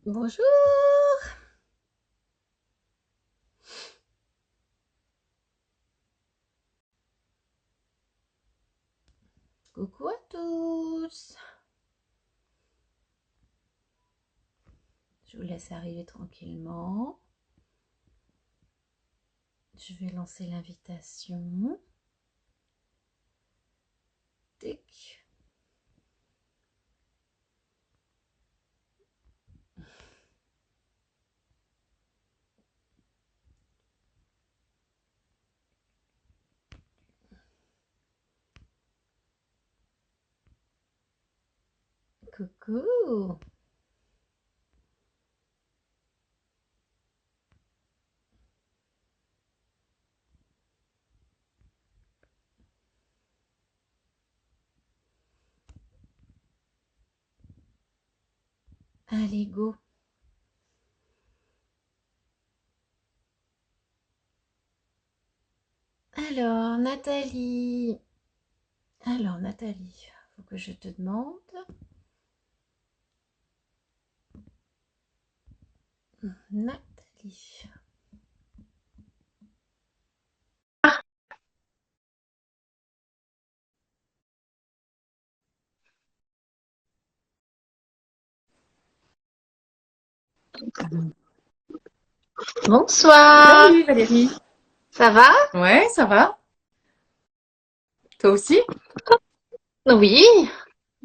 Bonjour, coucou à tous. Je vous laisse arriver tranquillement. Je vais lancer l'invitation. Tic. Coucou. Allez, go. Alors, Nathalie. Faut que je te demande. Nathalie. Bonsoir. Salut Valérie. Ça va? Ouais, ça va? Toi aussi? Oui,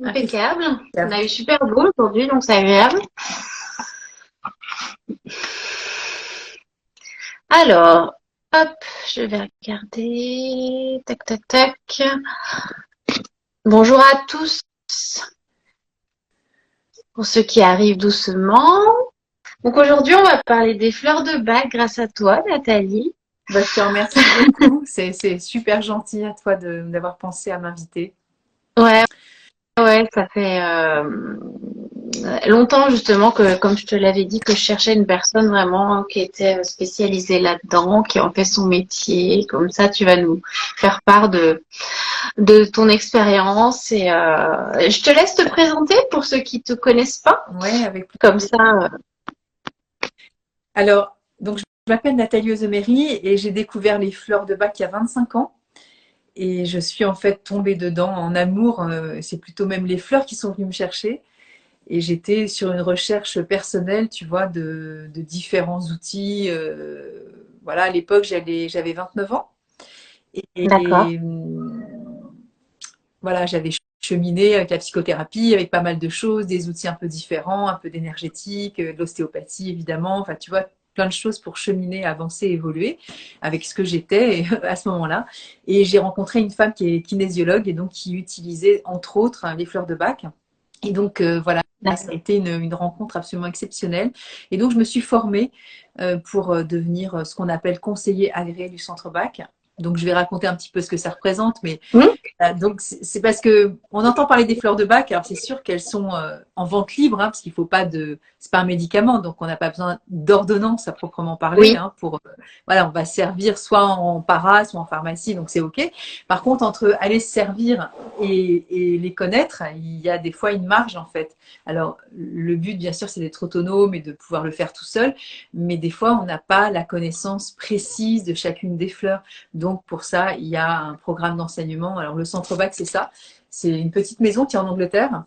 Impeccable. impeccable. On a eu super beau aujourd'hui, donc c'est agréable. Alors, hop, je vais regarder. Tac, tac, tac. Bonjour à tous. Pour ceux qui arrivent doucement. Donc aujourd'hui, on va parler des fleurs de bac grâce à toi, Nathalie. Bah, je te remercie beaucoup. C'est super gentil à toi d'avoir pensé à m'inviter. Ouais, ouais, ça fait longtemps justement que, comme je te l'avais dit, que je cherchais une personne vraiment qui était spécialisée là-dedans, qui en fait son métier. Comme ça, tu vas nous faire part de ton expérience et je te laisse te présenter pour ceux qui te connaissent pas. Ouais, avec Comme plaisir. ça, Alors, donc je m'appelle Nathalie Ozemery et j'ai découvert les fleurs de bac il y a 25 ans. Et je suis en fait tombée dedans en amour. C'est plutôt même les fleurs qui sont venues me chercher. Et j'étais sur une recherche personnelle, tu vois, de différents outils. Voilà, à l'époque, j'avais 29 ans. d'accord. Et voilà, j'avais cheminé avec la psychothérapie, avec pas mal de choses, des outils un peu différents, un peu d'énergétique, de l'ostéopathie évidemment, enfin tu vois, plein de choses pour cheminer, avancer, évoluer avec ce que j'étais à ce moment-là. Et j'ai rencontré une femme qui est kinésiologue et donc qui utilisait entre autres les fleurs de Bach. Et donc voilà, ça a été une rencontre absolument exceptionnelle. Et donc je me suis formée pour devenir ce qu'on appelle conseiller agréé du Centre Bach. Donc je vais raconter un petit peu ce que ça représente, mais Hmm. donc c'est parce que on entend parler des fleurs de bac. Alors c'est sûr qu'elles sont en vente libre, hein, parce qu'il faut pas de, c'est pas un médicament, donc on n'a pas besoin d'ordonnance à proprement parler. Oui, Hein, pour voilà, on va se servir soit en para, soit en pharmacie, donc c'est ok. Par contre, entre aller se servir et les connaître, il y a des fois une marge en fait. Alors le but, bien sûr, c'est d'être autonome et de pouvoir le faire tout seul, mais des fois on n'a pas la connaissance précise de chacune des fleurs. Donc pour ça, il y a un programme d'enseignement. Alors le Centre Bac, c'est ça. C'est une petite maison qui est en Angleterre.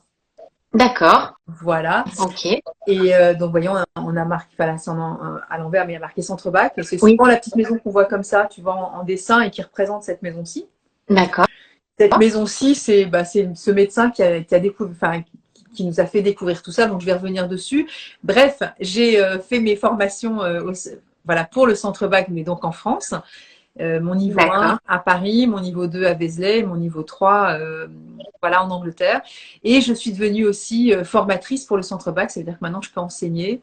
d'accord. Voilà. Ok. Et donc voyons, on a marqué, enfin là c'est à l'envers, mais il y a marqué Centre Bac. Et c'est Oui, souvent la petite maison qu'on voit comme ça, tu vois, en dessin et qui représente cette maison-ci. d'accord. Cette maison-ci, c'est ce médecin qui a découvert, enfin, qui nous a fait découvrir tout ça. Donc je vais revenir dessus. Bref, j'ai fait mes formations voilà, pour le Centre Bac, mais donc en France. Mon niveau D'accord. 1 à Paris, mon niveau 2 à Vézelay, mon niveau 3 voilà, en Angleterre. Et je suis devenue aussi formatrice pour le centre bac, ça veut dire que maintenant je peux enseigner.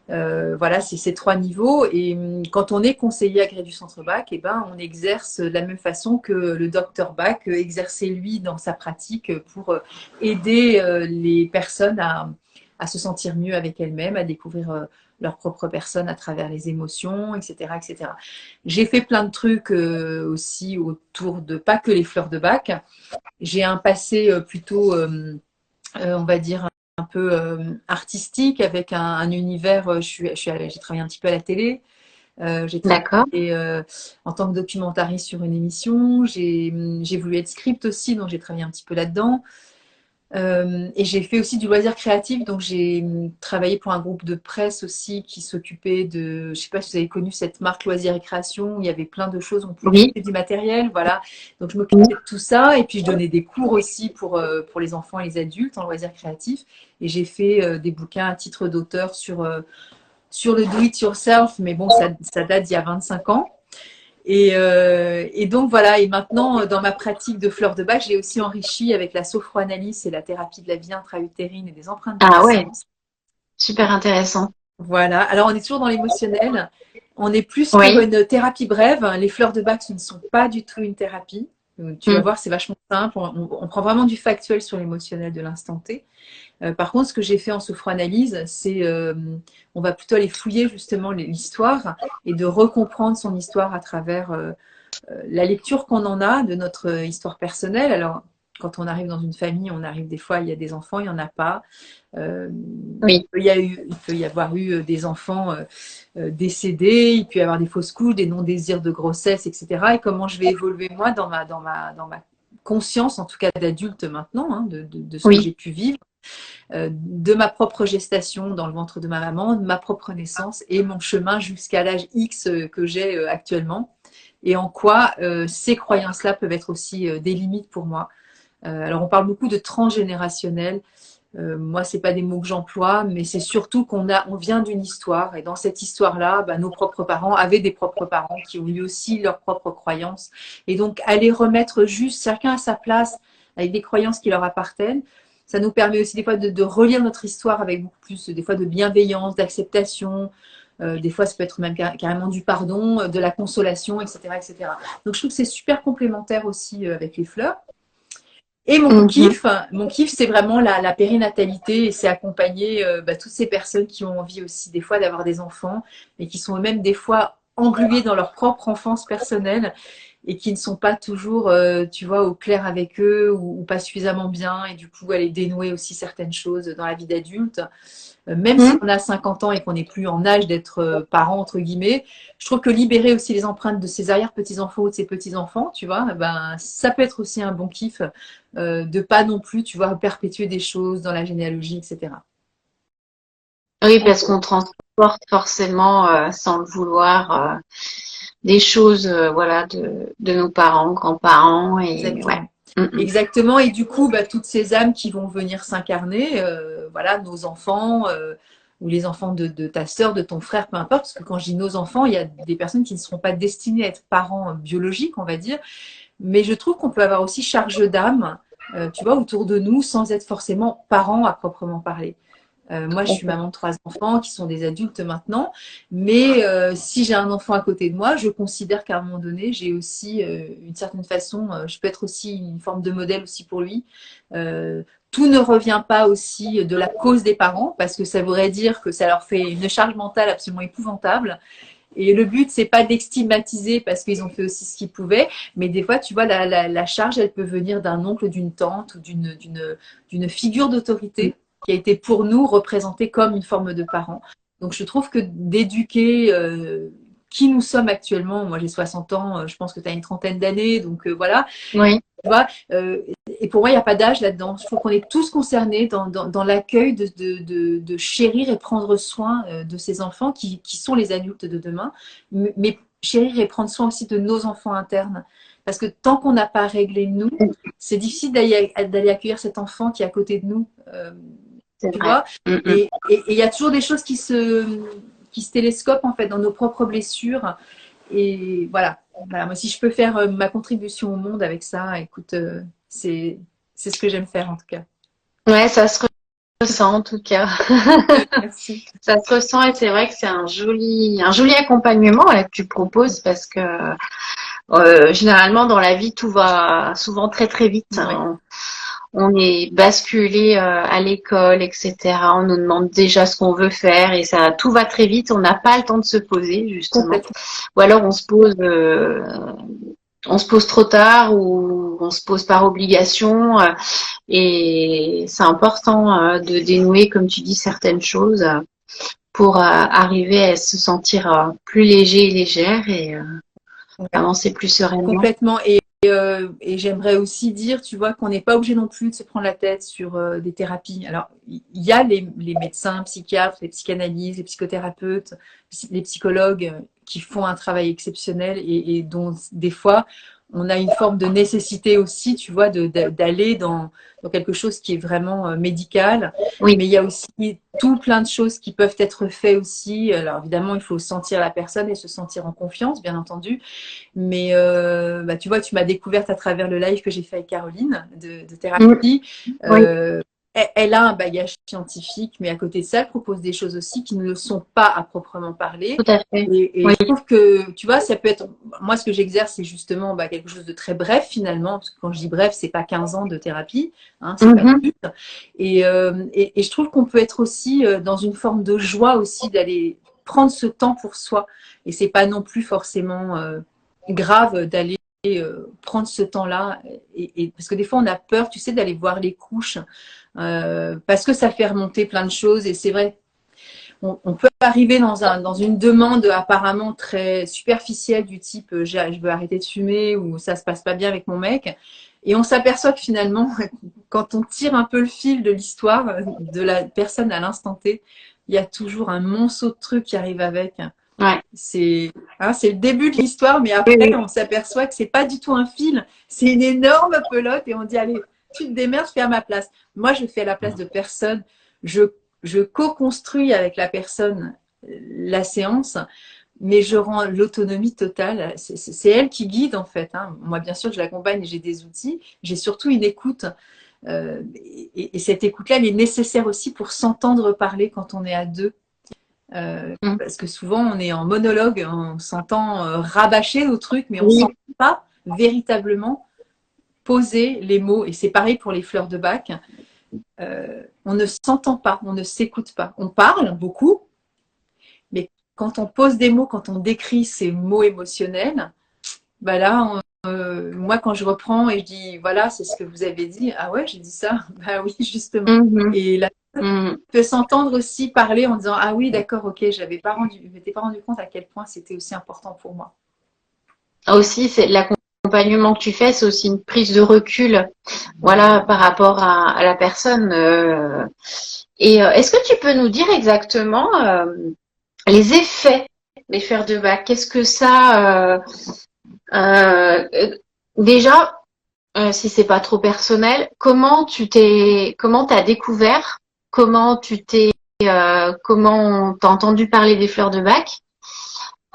Voilà, c'est ces trois niveaux. Et quand on est conseiller agréé du centre bac, eh ben, on exerce de la même façon que le docteur bac exerçait lui dans sa pratique pour aider les personnes à se sentir mieux avec elles-mêmes, à découvrir leur propre personne à travers les émotions, etc., etc. J'ai fait plein de trucs aussi autour de pas que les fleurs de bac. J'ai un passé plutôt, on va dire, un peu artistique avec un univers. J'ai travaillé un petit peu à la télé. J'ai D'accord. travaillé en tant que documentariste sur une émission. J'ai voulu être script aussi, donc j'ai travaillé un petit peu là-dedans. Et j'ai fait aussi du loisir créatif, donc j'ai travaillé pour un groupe de presse aussi qui s'occupait de, je sais pas si vous avez connu cette marque Loisir et Création, où il y avait plein de choses, on pouvait Oui. acheter du matériel, voilà. Donc je m'occupais de tout ça, et puis je donnais des cours aussi pour les enfants et les adultes en loisir créatif. Et j'ai fait des bouquins à titre d'auteur sur le do it yourself, mais bon, ça date d'il y a 25 ans. Et donc voilà, et maintenant dans ma pratique de fleur de bac, j'ai aussi enrichi avec la sophroanalyse et la thérapie de la vie intra-utérine et des empreintes de Ah ouais, naissance. super intéressant. Voilà, alors on est toujours dans l'émotionnel, on est plus sur Oui. une thérapie brève. Les fleurs de bac, ce ne sont pas du tout une thérapie. Tu vas Mm. voir, c'est vachement simple, on prend vraiment du factuel sur l'émotionnel de l'instant T. Par contre, ce que j'ai fait en sophroanalyse, c'est on va plutôt aller fouiller justement l'histoire et de recomprendre son histoire à travers la lecture qu'on en a de notre histoire personnelle. Alors, quand on arrive dans une famille, on arrive des fois, il y a des enfants, il n'y en a pas. Oui. Il peut y avoir eu des enfants décédés, il peut y avoir des fausses couches, des non-désirs de grossesse, etc. Et comment je vais évoluer moi dans ma conscience, en tout cas d'adulte maintenant, hein, de ce que Oui. j'ai pu vivre, de ma propre gestation dans le ventre de ma maman, de ma propre naissance et mon chemin jusqu'à l'âge X que j'ai actuellement. Et en quoi ces croyances-là peuvent être aussi des limites pour moi. Alors on parle beaucoup de transgénérationnel. Moi, c'est pas des mots que j'emploie, mais c'est surtout on vient d'une histoire, et dans cette histoire-là, bah, nos propres parents avaient des propres parents qui ont eu aussi leurs propres croyances, et donc aller remettre juste chacun à sa place avec des croyances qui leur appartiennent, ça nous permet aussi des fois de relire notre histoire avec beaucoup plus, des fois de bienveillance, d'acceptation. Des fois, ça peut être même carrément du pardon, de la consolation, etc., etc. Donc, je trouve que c'est super complémentaire aussi avec les fleurs. Et Mhm. mon kiff, c'est vraiment la périnatalité et c'est accompagner bah, toutes ces personnes qui ont envie aussi des fois d'avoir des enfants, mais qui sont eux-mêmes des fois englués dans leur propre enfance personnelle et qui ne sont pas toujours, tu vois, au clair avec eux ou pas suffisamment bien et du coup aller dénouer aussi certaines choses dans la vie d'adulte. Même si Mm. on a 50 ans et qu'on n'est plus en âge d'être parent, entre guillemets, je trouve que libérer aussi les empreintes de ses arrière-petits-enfants ou de ses petits-enfants, tu vois, ben, ça peut être aussi un bon kiff de pas non plus, tu vois, perpétuer des choses dans la généalogie, etc. Oui, parce qu'on transporte forcément, sans le vouloir, des choses, voilà, de nos parents, grands-parents et ouais. Exactement. Mm, Exactement. Et du coup, bah, toutes ces âmes qui vont venir s'incarner, voilà, nos enfants ou les enfants de ta sœur, de ton frère, peu importe. Parce que quand je dis nos enfants, il y a des personnes qui ne seront pas destinées à être parents biologiques, on va dire. Mais je trouve qu'on peut avoir aussi charge d'âme, tu vois, autour de nous, sans être forcément parents à proprement parler. Moi, je suis mm. maman de 3 enfants qui sont des adultes maintenant, mais si j'ai un enfant à côté de moi, je considère qu'à un moment donné, j'ai aussi une certaine façon, je peux être aussi une forme de modèle aussi pour lui. Euh, tout ne revient pas aussi de la cause des parents, parce que ça voudrait dire que ça leur fait une charge mentale absolument épouvantable. Et le but, c'est pas d'extigmatiser parce qu'ils ont fait aussi ce qu'ils pouvaient, mais des fois, tu vois, la charge, elle peut venir d'un oncle, d'une tante ou d'une figure d'autorité qui a été pour nous représentée comme une forme de parent. Donc, je trouve que d'éduquer qui nous sommes actuellement, moi j'ai 60 ans, je pense que tu as une trentaine d'années, donc voilà, Oui. tu vois, et pour moi, il n'y a pas d'âge là-dedans. Je trouve qu'on est tous concernés dans l'accueil de chérir et prendre soin de ces enfants qui sont les adultes de demain, mais chérir et prendre soin aussi de nos enfants internes. Parce que tant qu'on n'a pas réglé nous, c'est difficile d'aller accueillir cet enfant qui est à côté de nous. C'est Tu vrai. vois, Mm, mm. et il y a toujours des choses qui se télescopent en fait dans nos propres blessures. Et voilà. Voilà, moi, si je peux faire ma contribution au monde avec ça, écoute, c'est ce que j'aime faire en tout cas. Ouais, ça se ressent en tout cas. Merci. Ça se ressent et c'est vrai que c'est un joli accompagnement là, que tu proposes parce que généralement dans la vie tout va souvent très très vite. Ouais, On est basculé à l'école, etc. On nous demande déjà ce qu'on veut faire et ça tout va très vite. On n'a pas le temps de se poser justement. complètement. Ou alors on se pose on se pose trop tard ou on se pose par obligation. Et c'est important de dénouer, comme tu dis, certaines choses pour arriver à se sentir plus léger et légère et Ouais. avancer plus sereinement. Complètement. Et j'aimerais aussi dire, tu vois, qu'on n'est pas obligé non plus de se prendre la tête sur des thérapies. Alors, il y a les médecins, psychiatres, les psychanalystes, les psychothérapeutes, les psychologues qui font un travail exceptionnel et dont des fois, on a une forme de nécessité aussi, tu vois, d'aller dans quelque chose qui est vraiment médical. Oui, Mais il y a aussi tout plein de choses qui peuvent être faites aussi. Alors, évidemment, il faut sentir la personne et se sentir en confiance, bien entendu. Mais bah, tu vois, tu m'as découverte à travers le live que j'ai fait avec Caroline de mm, thérapie. oui, Elle a un bagage scientifique, mais à côté de ça, elle propose des choses aussi qui ne le sont pas à proprement parler. tout à fait. Et Oui. je trouve que, tu vois, ça peut être. Moi, ce que j'exerce, c'est justement quelque chose de très bref finalement. Parce que quand je dis bref, c'est pas 15 ans de thérapie, hein, c'est pas le Mhm. but. Et je trouve qu'on peut être aussi dans une forme de joie aussi d'aller prendre ce temps pour soi. Et c'est pas non plus forcément grave d'aller prendre ce temps-là. Parce que des fois, on a peur, tu sais, d'aller voir les couches parce que ça fait remonter plein de choses. Et c'est vrai, on peut arriver dans une demande apparemment très superficielle du type je veux arrêter de fumer ou ça se passe pas bien avec mon mec. Et on s'aperçoit que finalement, quand on tire un peu le fil de l'histoire de la personne à l'instant T, il y a toujours un monceau de trucs qui arrive avec. Ouais. C'est le début de l'histoire, mais Oui, après, oui. on s'aperçoit que c'est pas du tout un fil, c'est une énorme pelote et on dit, allez, tu te démerdes, fais à ma place. Moi, je fais à la place de personne. Je, je co-construis avec la personne la séance, mais je rends l'autonomie totale. C'est elle qui guide, en fait, hein. Moi, bien sûr, je l'accompagne et j'ai des outils. J'ai surtout une écoute. Et cette écoute-là, elle est nécessaire aussi pour s'entendre parler quand on est à deux. Mm. Parce que souvent, on est en monologue, on s'entend rabâcher nos trucs, mais on ne sent Oui, pas véritablement poser les mots. Et c'est pareil pour les fleurs de bac. On ne s'entend pas, on ne s'écoute pas. On parle beaucoup, mais quand on pose des mots, quand on décrit ces mots émotionnels, bah là, moi, quand je reprends et je dis, voilà, c'est ce que vous avez dit, ah ouais, j'ai dit ça, bah oui, justement. mhm, Et là, mhm. peut s'entendre aussi parler en disant, ah oui, d'accord, ok, je m'étais pas rendu compte à quel point c'était aussi important pour moi. Aussi, c'est l'accompagnement que tu fais, c'est aussi une prise de recul, voilà, par rapport à la personne. Et est-ce que tu peux nous dire exactement les effets des fers de bac? Qu'est-ce que ça déjà, si c'est pas trop personnel, comment t'as découvert, comment t'as entendu parler des fleurs de bac,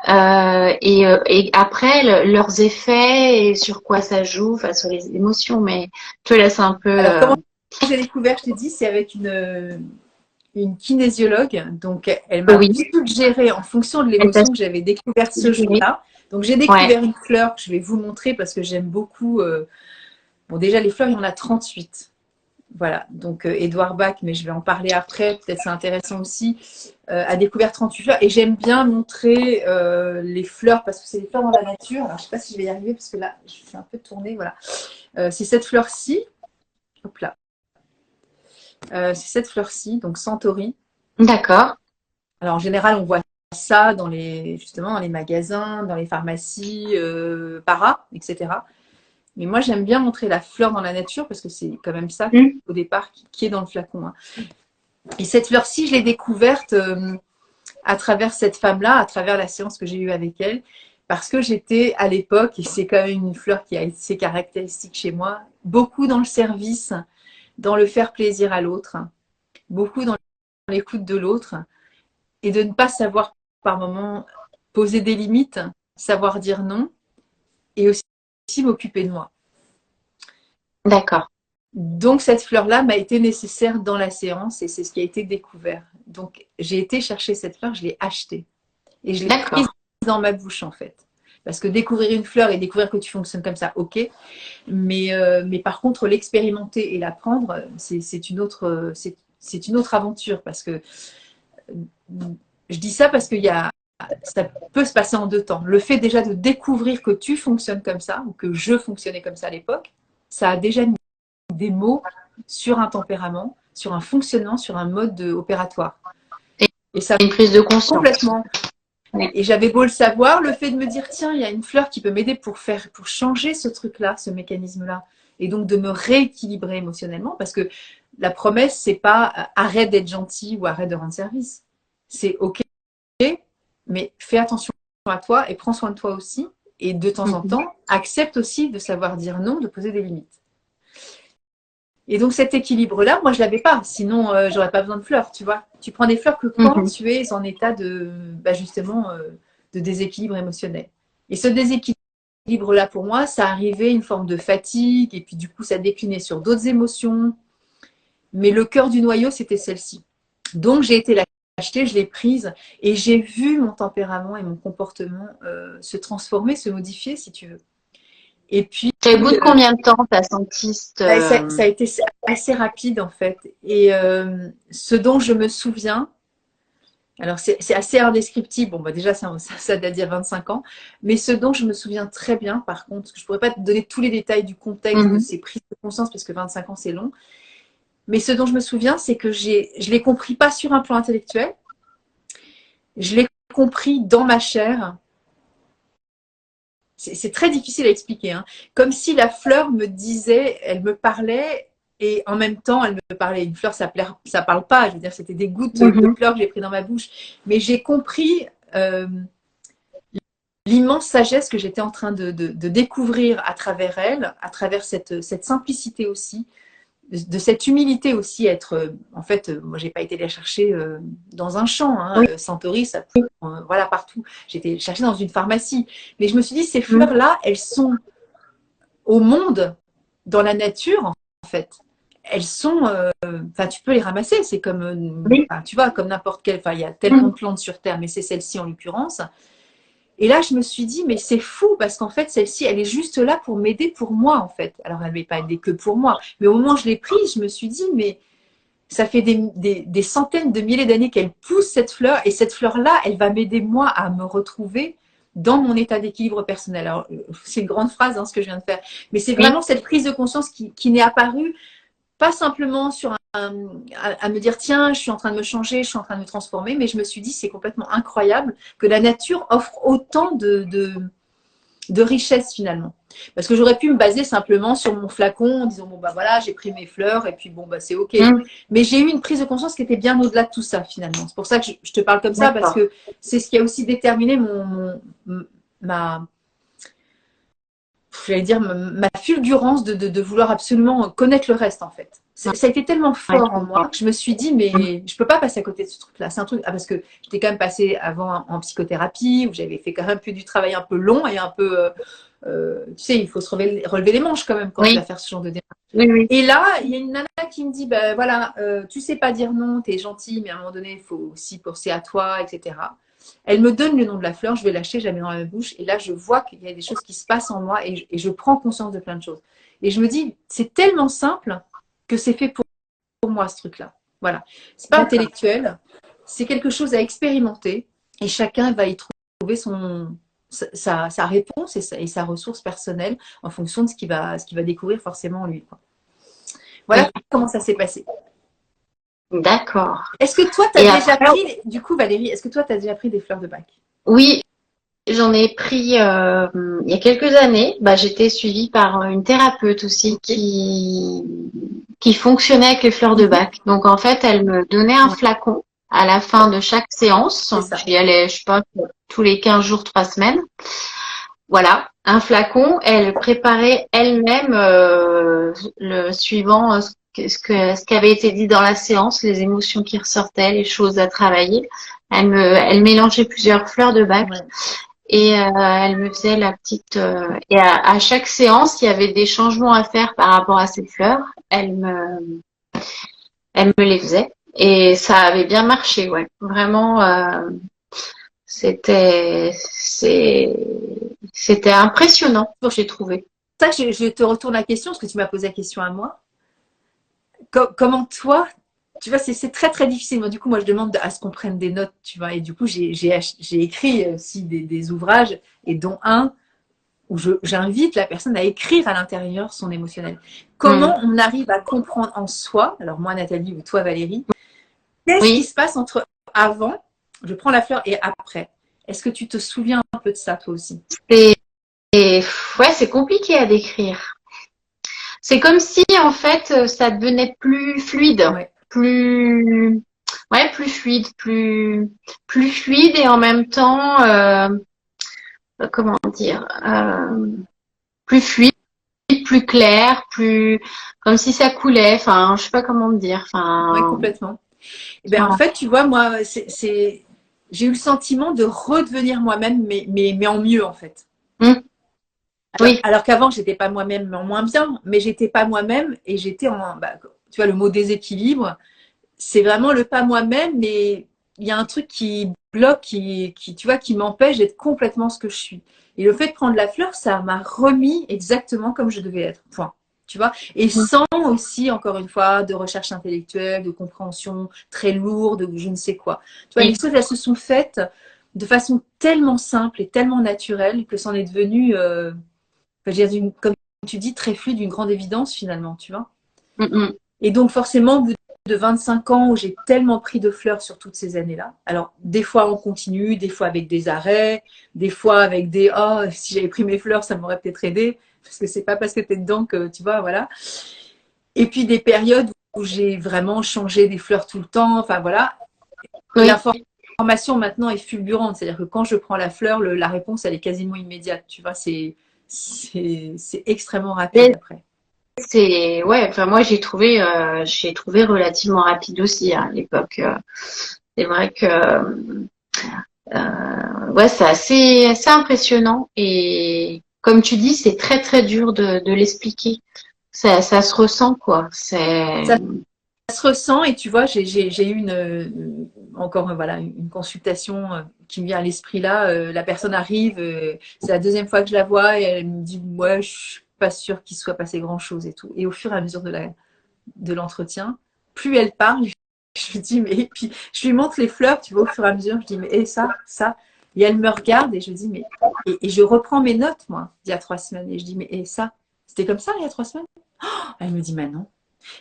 et après leurs effets et sur quoi ça joue, enfin sur les émotions, mais je te laisse un peu. Alors, comment j'ai découvert, je t'ai dit, c'est avec une kinésiologue. Donc, elle m'a Oui, suggéré en fonction de elle t'a l'émotion que j'avais découverte ce suggéré. jour-là. Donc, j'ai Ouais, découvert une fleur que je vais vous montrer parce que j'aime beaucoup. Bon, déjà, les fleurs, il y en a 38. Voilà, donc Edouard Bach, mais je vais en parler après, peut-être c'est intéressant aussi, a découvert 38 fleurs. Et j'aime bien montrer les fleurs parce que c'est des fleurs dans la nature. Alors, je ne sais pas si je vais y arriver parce que là, je suis un peu tournée. Voilà. C'est cette fleur-ci. Hop là. C'est cette fleur-ci, donc Centauri. d'accord. Alors, en général, on voit ça justement dans les magasins, dans les pharmacies, para, etc. Mais moi, j'aime bien montrer la fleur dans la nature parce que c'est quand même ça, Mm. au départ, qui est dans le flacon, hein. Et cette fleur-ci, je l'ai découverte à travers cette femme-là, à travers la séance que j'ai eue avec elle, parce que j'étais à l'époque, et c'est quand même une fleur qui a ses caractéristiques chez moi, beaucoup dans le service, dans le faire plaisir à l'autre, beaucoup dans l'écoute de l'autre, et de ne pas savoir par moment poser des limites, savoir dire non, et aussi m'occuper de moi. D'accord, Donc cette fleur-là m'a été nécessaire dans la séance et c'est ce qui a été découvert. Donc j'ai été chercher cette fleur, je l'ai achetée et je l'ai prise d'accord, dans ma bouche en fait. Parce que découvrir une fleur et découvrir que tu fonctionnes comme ça, ok. Mais par contre, l'expérimenter et l'apprendre, c'est une autre aventure. Parce que je dis ça parce qu'il y a ça peut se passer en deux temps. Le fait déjà de découvrir que tu fonctionnes comme ça, ou que je fonctionnais comme ça à l'époque, ça a déjà mis des mots sur un tempérament, sur un fonctionnement, sur un mode opératoire. Et ça une prise de conscience. Complètement. Et j'avais beau le savoir, le fait de me dire, tiens, il y a une fleur qui peut m'aider pour changer ce truc-là, ce mécanisme-là, et donc de me rééquilibrer émotionnellement, parce que la promesse, c'est pas arrête d'être gentil ou arrête de rendre service. C'est ok, mais fais attention à toi et prends soin de toi aussi. Et de temps en temps, accepte aussi de savoir dire non, de poser des limites. Et donc cet équilibre-là, moi je l'avais pas. Sinon, j'aurais pas besoin de fleurs, tu vois. Tu prends des fleurs que quand tu es en état de, justement, de déséquilibre émotionnel. Et ce déséquilibre-là, pour moi, ça arrivait une forme de fatigue, et puis du coup, ça déclinait sur d'autres émotions. Mais le cœur du noyau, c'était celle-ci. Donc j'ai été l'acheter, je l'ai prise, et j'ai vu mon tempérament et mon comportement se transformer, se modifier, si tu veux. Et puis, au bout de combien de temps t'as senti ça a été assez rapide en fait. Et ce dont je me souviens, alors c'est assez indescriptible, bon bah déjà ça date d'il y a 25 ans, mais ce dont je me souviens très bien par contre, je ne pourrais pas te donner tous les détails du contexte de ces prises de conscience parce que 25 ans c'est long, mais ce dont je me souviens c'est que je l'ai compris pas sur un plan intellectuel, je l'ai compris dans ma chair. C'est très difficile à expliquer, hein. Comme si la fleur me disait, elle me parlait et en même temps elle me parlait. Une fleur, ça parle pas. Je veux dire, c'était des gouttes de fleurs que j'ai pris dans ma bouche. Mais j'ai compris l'immense sagesse que j'étais en train de découvrir à travers elle, à travers cette simplicité aussi, de cette humilité aussi, être en fait, moi j'ai pas été la chercher dans un champ, hein, Centauri, ça voilà partout, j'ai été chercher dans une pharmacie, mais je me suis dit ces fleurs là elles sont au monde, dans la nature en fait, elles sont enfin tu peux les ramasser, c'est comme tu vois, comme n'importe quelle, enfin il y a tellement de plantes sur terre, mais c'est celle-ci en l'occurrence. Et là, je me suis dit, mais c'est fou parce qu'en fait, celle-ci, elle est juste là pour m'aider pour moi, en fait. Alors, elle ne m'est pas aidée que pour moi. Mais au moment où je l'ai prise, je me suis dit, mais ça fait des centaines de milliers d'années qu'elle pousse cette fleur. Et cette fleur-là, elle va m'aider, moi, à me retrouver dans mon état d'équilibre personnel. Alors, c'est une grande phrase, hein, ce que je viens de faire. Mais c'est vraiment cette prise de conscience qui n'est apparue pas simplement sur à me dire tiens, je suis en train de me changer, je suis en train de me transformer, mais je me suis dit c'est complètement incroyable que la nature offre autant de richesse finalement. Parce que j'aurais pu me baser simplement sur mon flacon en disant bon bah voilà, j'ai pris mes fleurs et puis bon bah c'est ok. Mais j'ai eu une prise de conscience qui était bien au-delà de tout ça finalement. C'est pour ça que je te parle comme ça, parce que c'est ce qui a aussi déterminé ma j'allais dire ma fulgurance de vouloir absolument connaître le reste en fait. Ça a été tellement fort en moi que je me suis dit mais je peux pas passer à côté de ce truc-là. C'est un truc parce que j'étais quand même passée avant en psychothérapie où j'avais fait quand même du travail un peu long et un peu tu sais, il faut se relever les manches quand même quand tu vas faire ce genre de démarche. Et là, il y a une nana qui me dit ben voilà, tu sais pas dire non, t'es gentille, mais à un moment donné, il faut aussi penser à toi, etc. Elle me donne le nom de la fleur, je vais l'acheter, je la mets dans ma bouche et là je vois qu'il y a des choses qui se passent en moi et je prends conscience de plein de choses. Et je me dis, c'est tellement simple que c'est fait pour moi ce truc-là. Voilà. C'est pas intellectuel, c'est quelque chose à expérimenter et chacun va y trouver sa réponse et sa ressource personnelle en fonction de ce qu'il va découvrir forcément en lui, quoi. Voilà comment ça s'est passé. D'accord. Est-ce que toi, tu as déjà pris, du coup, Valérie, est-ce que toi, tu as déjà pris des fleurs de bac? Oui, j'en ai pris il y a quelques années. Bah, j'étais suivie par une thérapeute aussi qui fonctionnait avec les fleurs de bac. Donc, en fait, elle me donnait un flacon à la fin de chaque séance. J'y allais, je sais pas, tous les 15 jours, 3 semaines. Voilà, un flacon. Elle préparait elle-même le suivant ce qui avait été dit dans la séance, les émotions qui ressortaient, les choses à travailler. Elle mélangeait plusieurs fleurs de bac et elle me faisait la petite. Et à chaque séance, il y avait des changements à faire par rapport à ces fleurs. Elle me les faisait et ça avait bien marché, ouais. Vraiment, c'était impressionnant, j'ai trouvé. Ça, je te retourne la question parce que tu m'as posé la question à moi. Comment toi, tu vois, c'est très, très difficile. Moi, du coup, moi, je demande à ce qu'on prenne des notes, tu vois. Et du coup, j'ai écrit aussi des ouvrages, et dont un où j'invite la personne à écrire à l'intérieur son émotionnel. Mm. Comment on arrive à comprendre en soi, alors moi, Nathalie, ou toi, Valérie, qu'est-ce qui Oui. se passe entre avant, je prends la fleur, et après? Est-ce que tu te souviens un peu de ça, toi aussi? Et, ouais, c'est compliqué à décrire. C'est comme si, en fait, ça devenait plus fluide, Ouais, plus, ouais, plus fluide, plus fluide et en même temps, comment dire, plus fluide, plus clair, plus, comme si ça coulait. Enfin, je sais pas comment dire. ouais, Enfin, complètement. Et bien, en voilà. fait, tu vois, moi, j'ai eu le sentiment de redevenir moi-même, mais en mieux, en fait. Mm. Oui. Alors qu'avant, j'étais pas moi-même en moins bien, mais j'étais pas moi-même et j'étais en, bah, tu vois, le mot déséquilibre, c'est vraiment le pas moi-même, mais il y a un truc qui bloque, tu vois, qui m'empêche d'être complètement ce que je suis. Et le fait de prendre la fleur, ça m'a remis exactement comme je devais être. Point. Tu vois, et Mm. sans aussi, encore une fois, de recherche intellectuelle, de compréhension très lourde, de je ne sais quoi. Tu vois, les Oui. choses, elles se sont faites de façon tellement simple et tellement naturelle que c'en est devenu, je veux dire, comme tu dis, très fluide, d'une grande évidence finalement, tu vois. Mm, mm. Et donc forcément, au bout de 25 ans où j'ai tellement pris de fleurs sur toutes ces années-là, alors des fois on continue, des fois avec des arrêts, des fois avec des oh si j'avais pris mes fleurs ça m'aurait peut-être aidé parce que c'est pas parce que tu es dedans que tu vois voilà. Et puis des périodes où j'ai vraiment changé des fleurs tout le temps, enfin voilà. Oui. L'information maintenant est fulgurante, c'est-à-dire que quand je prends la fleur, la réponse elle est quasiment immédiate, tu vois, c'est extrêmement rapide Mais après. c'est, ouais. Enfin, moi, j'ai trouvé relativement rapide aussi hein, à l'époque. C'est vrai que, ouais, c'est assez impressionnant et comme tu dis, c'est très très dur de l'expliquer. Ça se ressent quoi. C'est, Ça se ressent et tu vois, j'ai eu encore voilà, une consultation qui me vient à l'esprit là. La personne arrive, c'est la deuxième fois que je la vois et elle me dit ouais, je suis pas sûre qu'il soit passé grand chose et tout. Et au fur et à mesure de l'entretien, plus elle parle, je lui dis mais et puis je lui montre les fleurs, tu vois, au fur et à mesure, je dis mais et ça et elle me regarde et je dis mais et je reprends mes notes moi d'il y a 3 semaines et je dis mais et ça c'était comme ça il y a 3 semaines. Elle me dit mais non.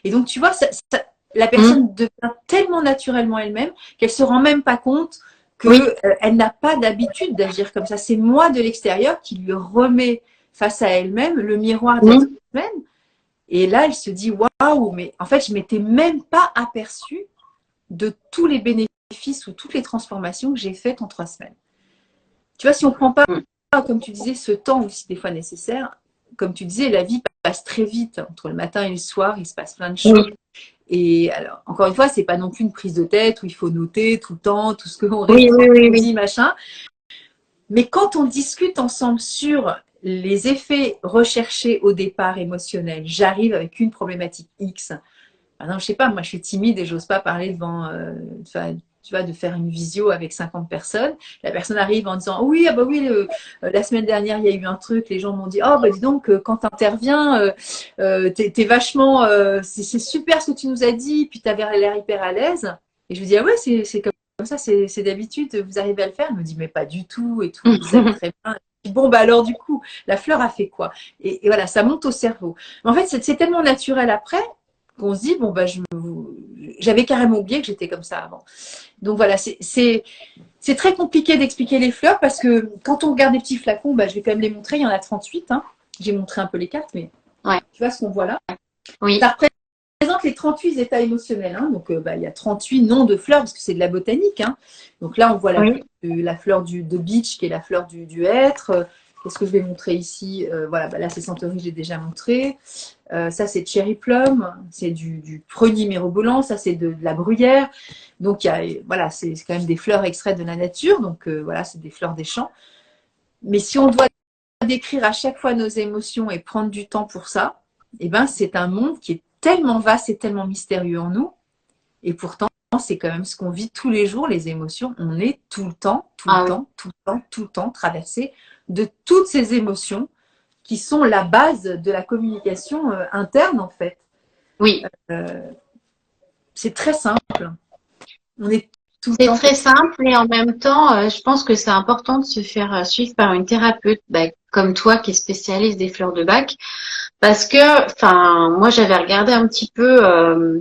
Et donc, tu vois, la hmm, personne devient tellement naturellement elle-même qu'elle se rend même pas compte oui, que elle n'a pas d'habitude d'agir comme ça. C'est moi de l'extérieur qui lui remets face à elle-même le miroir d'il y a 3 semaines. Et là, elle se dit waouh, mais en fait, je m'étais même pas aperçue de tous les bénéfices ou toutes les transformations que j'ai faites en 3 semaines. Tu vois, si on prend pas, hmm, comme tu disais, ce temps aussi des fois nécessaire, comme tu disais, la vie passe très vite entre le matin et le soir, il se passe plein de choses. oui, Et alors, encore une fois, c'est pas non plus une prise de tête où il faut noter tout le temps tout ce qu'on oui, oui, oui, oui, dit, machin. Mais quand on discute ensemble sur les effets recherchés au départ émotionnels, j'arrive avec une problématique X. Maintenant, je sais pas, moi je suis timide et j'ose pas parler devant, tu vois, de faire une visio avec 50 personnes. La personne arrive en disant oui, ah bah oui, la semaine dernière il y a eu un truc, les gens m'ont dit oh bah dis donc quand tu interviens, t'es vachement, c'est super ce que tu nous as dit, puis tu avais l'air hyper à l'aise. Et je lui dis ah ouais, c'est comme ça, c'est d'habitude, vous arrivez à le faire. Elle me dit mais pas du tout et tout, vous savez très bien. Bon bah alors du coup, la fleur a fait quoi et voilà, ça monte au cerveau. Mais en fait, c'est tellement naturel après qu'on se dit bon bah j'avais carrément oublié que j'étais comme ça avant. Donc voilà, c'est très compliqué d'expliquer les fleurs parce que quand on regarde les petits flacons, bah, je vais quand même les montrer, il y en a 38. Hein. J'ai montré un peu les cartes, mais ouais, tu vois ce qu'on voit là. oui, Ça représente les 38 états émotionnels. Hein. Donc bah, il y a 38 noms de fleurs parce que c'est de la botanique. Hein. Donc là, on voit oui, la fleur de beach qui est la fleur du hêtre. Qu'est-ce que je vais montrer ici voilà, bah, là c'est Centauri, j'ai déjà montré. Ça, c'est Cherry Plum, c'est du prunier mirobolant, ça, c'est de la bruyère. Donc, voilà, c'est quand même des fleurs extraites de la nature. Donc, voilà, c'est des fleurs des champs. Mais si on doit décrire à chaque fois nos émotions et prendre du temps pour ça, eh ben, c'est un monde qui est tellement vaste et tellement mystérieux en nous. Et pourtant, c'est quand même ce qu'on vit tous les jours, les émotions. On est tout le temps, tout le ah oui, temps, tout le temps, tout le temps traversé de toutes ces émotions qui sont la base de la communication interne, en fait. oui, Euh, c'est très simple. On est tout le C'est temps. très simple et en même temps, je pense que c'est important de se faire suivre par une thérapeute, comme toi qui est spécialiste des fleurs de bac, parce que, enfin, moi j'avais regardé un petit peu,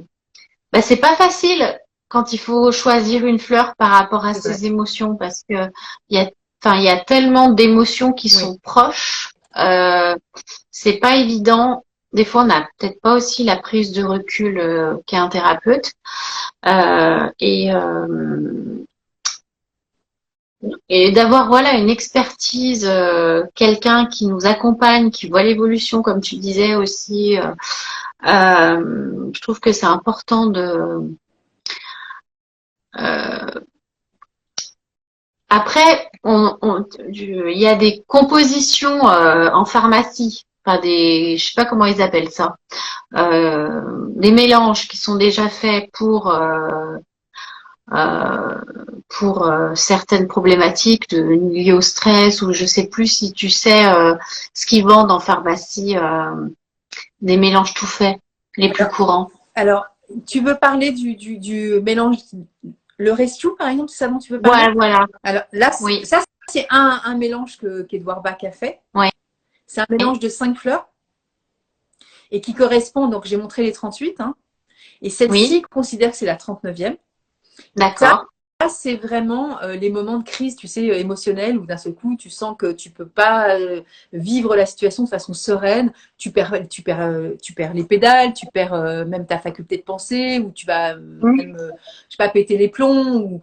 c'est pas facile quand il faut choisir une fleur par rapport à C'est vrai. ses émotions, parce que il y a, enfin, il y a tellement d'émotions qui Oui. sont proches, c'est pas évident. Des fois, on n'a peut-être pas aussi la prise de recul qu'un thérapeute. Euh, et, euh, et d'avoir voilà une expertise, quelqu'un qui nous accompagne, qui voit l'évolution, comme tu disais aussi. Je trouve que c'est important de. Euh, après, il y a des compositions en pharmacie, enfin je sais pas comment ils appellent ça, des mélanges qui sont déjà faits euh, pour certaines problématiques liées au stress, ou je sais plus si tu sais ce qu'ils vendent en pharmacie, des mélanges tout faits, les plus courants. Alors, tu veux parler du mélange, le rescue par exemple, c'est ça dont tu veux parler? Voilà, voilà. Alors là, Oui, ça c'est un mélange qu'Edouard Bach a fait. oui, C'est un mélange de 5 fleurs et qui correspond, donc j'ai montré les 38, hein, et celle-ci oui, considère que c'est la 39e. Ça, d'accord. c'est vraiment les moments de crise, tu sais, émotionnels, où d'un seul coup, tu sens que tu peux pas vivre la situation de façon sereine. Tu perds les pédales, tu perds même ta faculté de penser, ou tu vas Oui, même, je sais pas, péter les plombs, ou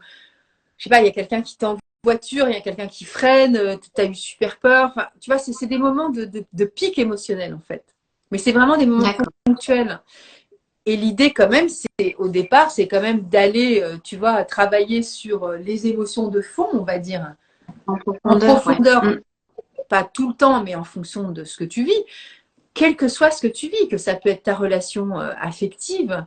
je sais pas, il y a quelqu'un qui t'envoie en voiture, il y a quelqu'un qui freine, tu as eu super peur. Enfin, tu vois, c'est des moments de pic émotionnel, en fait. Mais c'est vraiment des moments d'accord. ponctuels. Et l'idée, quand même, c'est au départ, c'est quand même d'aller, tu vois, travailler sur les émotions de fond, on va dire, En en profondeur, ouais. profondeur, Mm. pas tout le temps, mais en fonction de ce que tu vis, quel que soit ce que tu vis, que ça peut être ta relation affective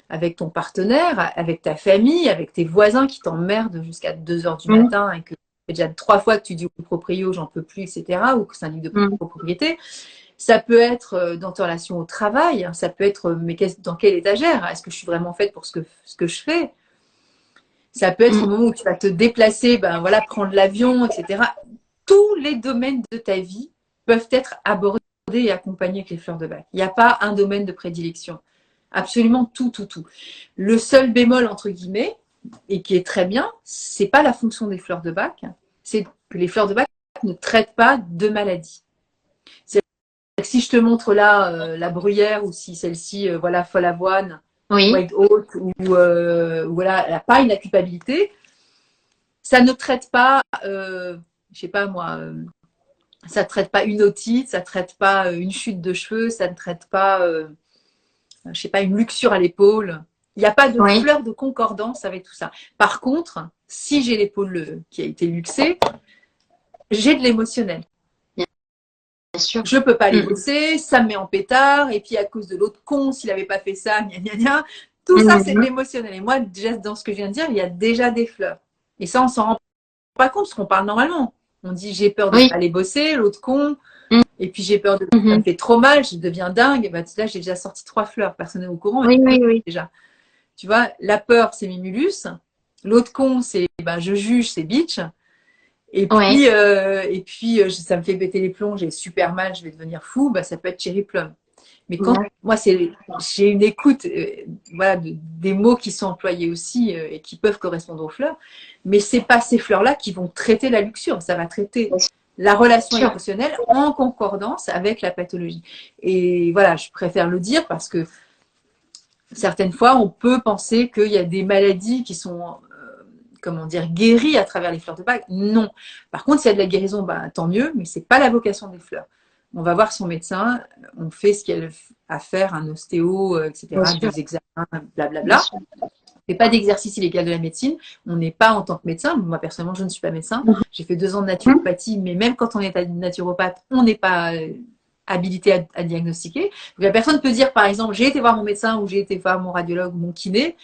avec ton partenaire, avec ta famille, avec tes voisins qui t'emmerdent jusqu'à 2 heures du Mm. matin et que c'est déjà 3 fois que tu dis au proprio, j'en peux plus, etc., ou que c'est un livre de Mm. copropriété. Ça peut être dans ta relation au travail, ça peut être mais dans quelle étagère? Est-ce que je suis vraiment faite pour ce que je fais? Ça peut être au Mm. moment où tu vas te déplacer, ben voilà, prendre l'avion, etc. Tous les domaines de ta vie peuvent être abordés et accompagnés avec les fleurs de bac. Il n'y a pas un domaine de prédilection. Absolument tout, tout, tout. Le seul bémol, entre guillemets, et qui est très bien, c'est pas la fonction des fleurs de bac, c'est que les fleurs de bac ne traitent pas de maladies. Si je te montre là la bruyère, ou si celle-ci, voilà, folle avoine, Oui, white oat, ou voilà, elle n'a pas une culpabilité, ça ne traite pas, je sais pas moi, ça ne traite pas une otite, ça ne traite pas une chute de cheveux, ça ne traite pas, je sais pas, une luxure à l'épaule. Il n'y a pas de oui, fleur de concordance avec tout ça. Par contre, si j'ai l'épaule qui a été luxée, j'ai de l'émotionnel. bien sûr. Je peux pas aller Mm. bosser, ça me met en pétard, et puis à cause de l'autre con, s'il avait pas fait ça, gna gna gna, tout ça c'est de Mm. l'émotionnel. Et moi, déjà dans ce que je viens de dire, il y a déjà des fleurs. Et ça, on s'en rend pas compte, parce qu'on parle normalement. On dit j'ai peur de pas Oui. aller bosser, l'autre con, Mm. et puis j'ai peur de ça me Mhm. fait trop mal, je deviens dingue. Et ben, là, j'ai déjà sorti 3 fleurs, personne n'est au courant, Oui, mais oui, oui. déjà. Tu vois, la peur, c'est Mimulus. L'autre con, c'est ben, je juge, c'est Bitch. Ouais. Et puis ça me fait péter les plombs, j'ai super mal, je vais devenir fou, bah, ça peut être Cherry Plum. Mais quand D'accord. moi, j'ai une écoute voilà, des mots qui sont employés aussi et qui peuvent correspondre aux fleurs, mais c'est pas ces fleurs-là qui vont traiter la luxure, ça va traiter la relation Bien sûr. émotionnelle en concordance avec la pathologie. Et voilà, je préfère le dire parce que certaines fois, on peut penser qu'il y a des maladies qui sont comment dire, guéries à travers les fleurs de bac. Non. Par contre, s'il y a de la guérison, bah, tant mieux, mais c'est pas la vocation des fleurs. On va voir son médecin, on fait ce qu'il y a à faire, un ostéo, Bien etc., sûr. des examens, Bien blablabla. sûr. On fait pas d'exercice illégal de la médecine. On n'est pas en tant que médecin. Moi, personnellement, je ne suis pas médecin. J'ai fait 2 ans de Mhm. naturopathie, mais même quand on est naturopathe, on n'est pas habilité à diagnostiquer. Donc, la personne peut dire, par exemple, j'ai été voir mon médecin ou j'ai été voir mon radiologue ou mon kiné.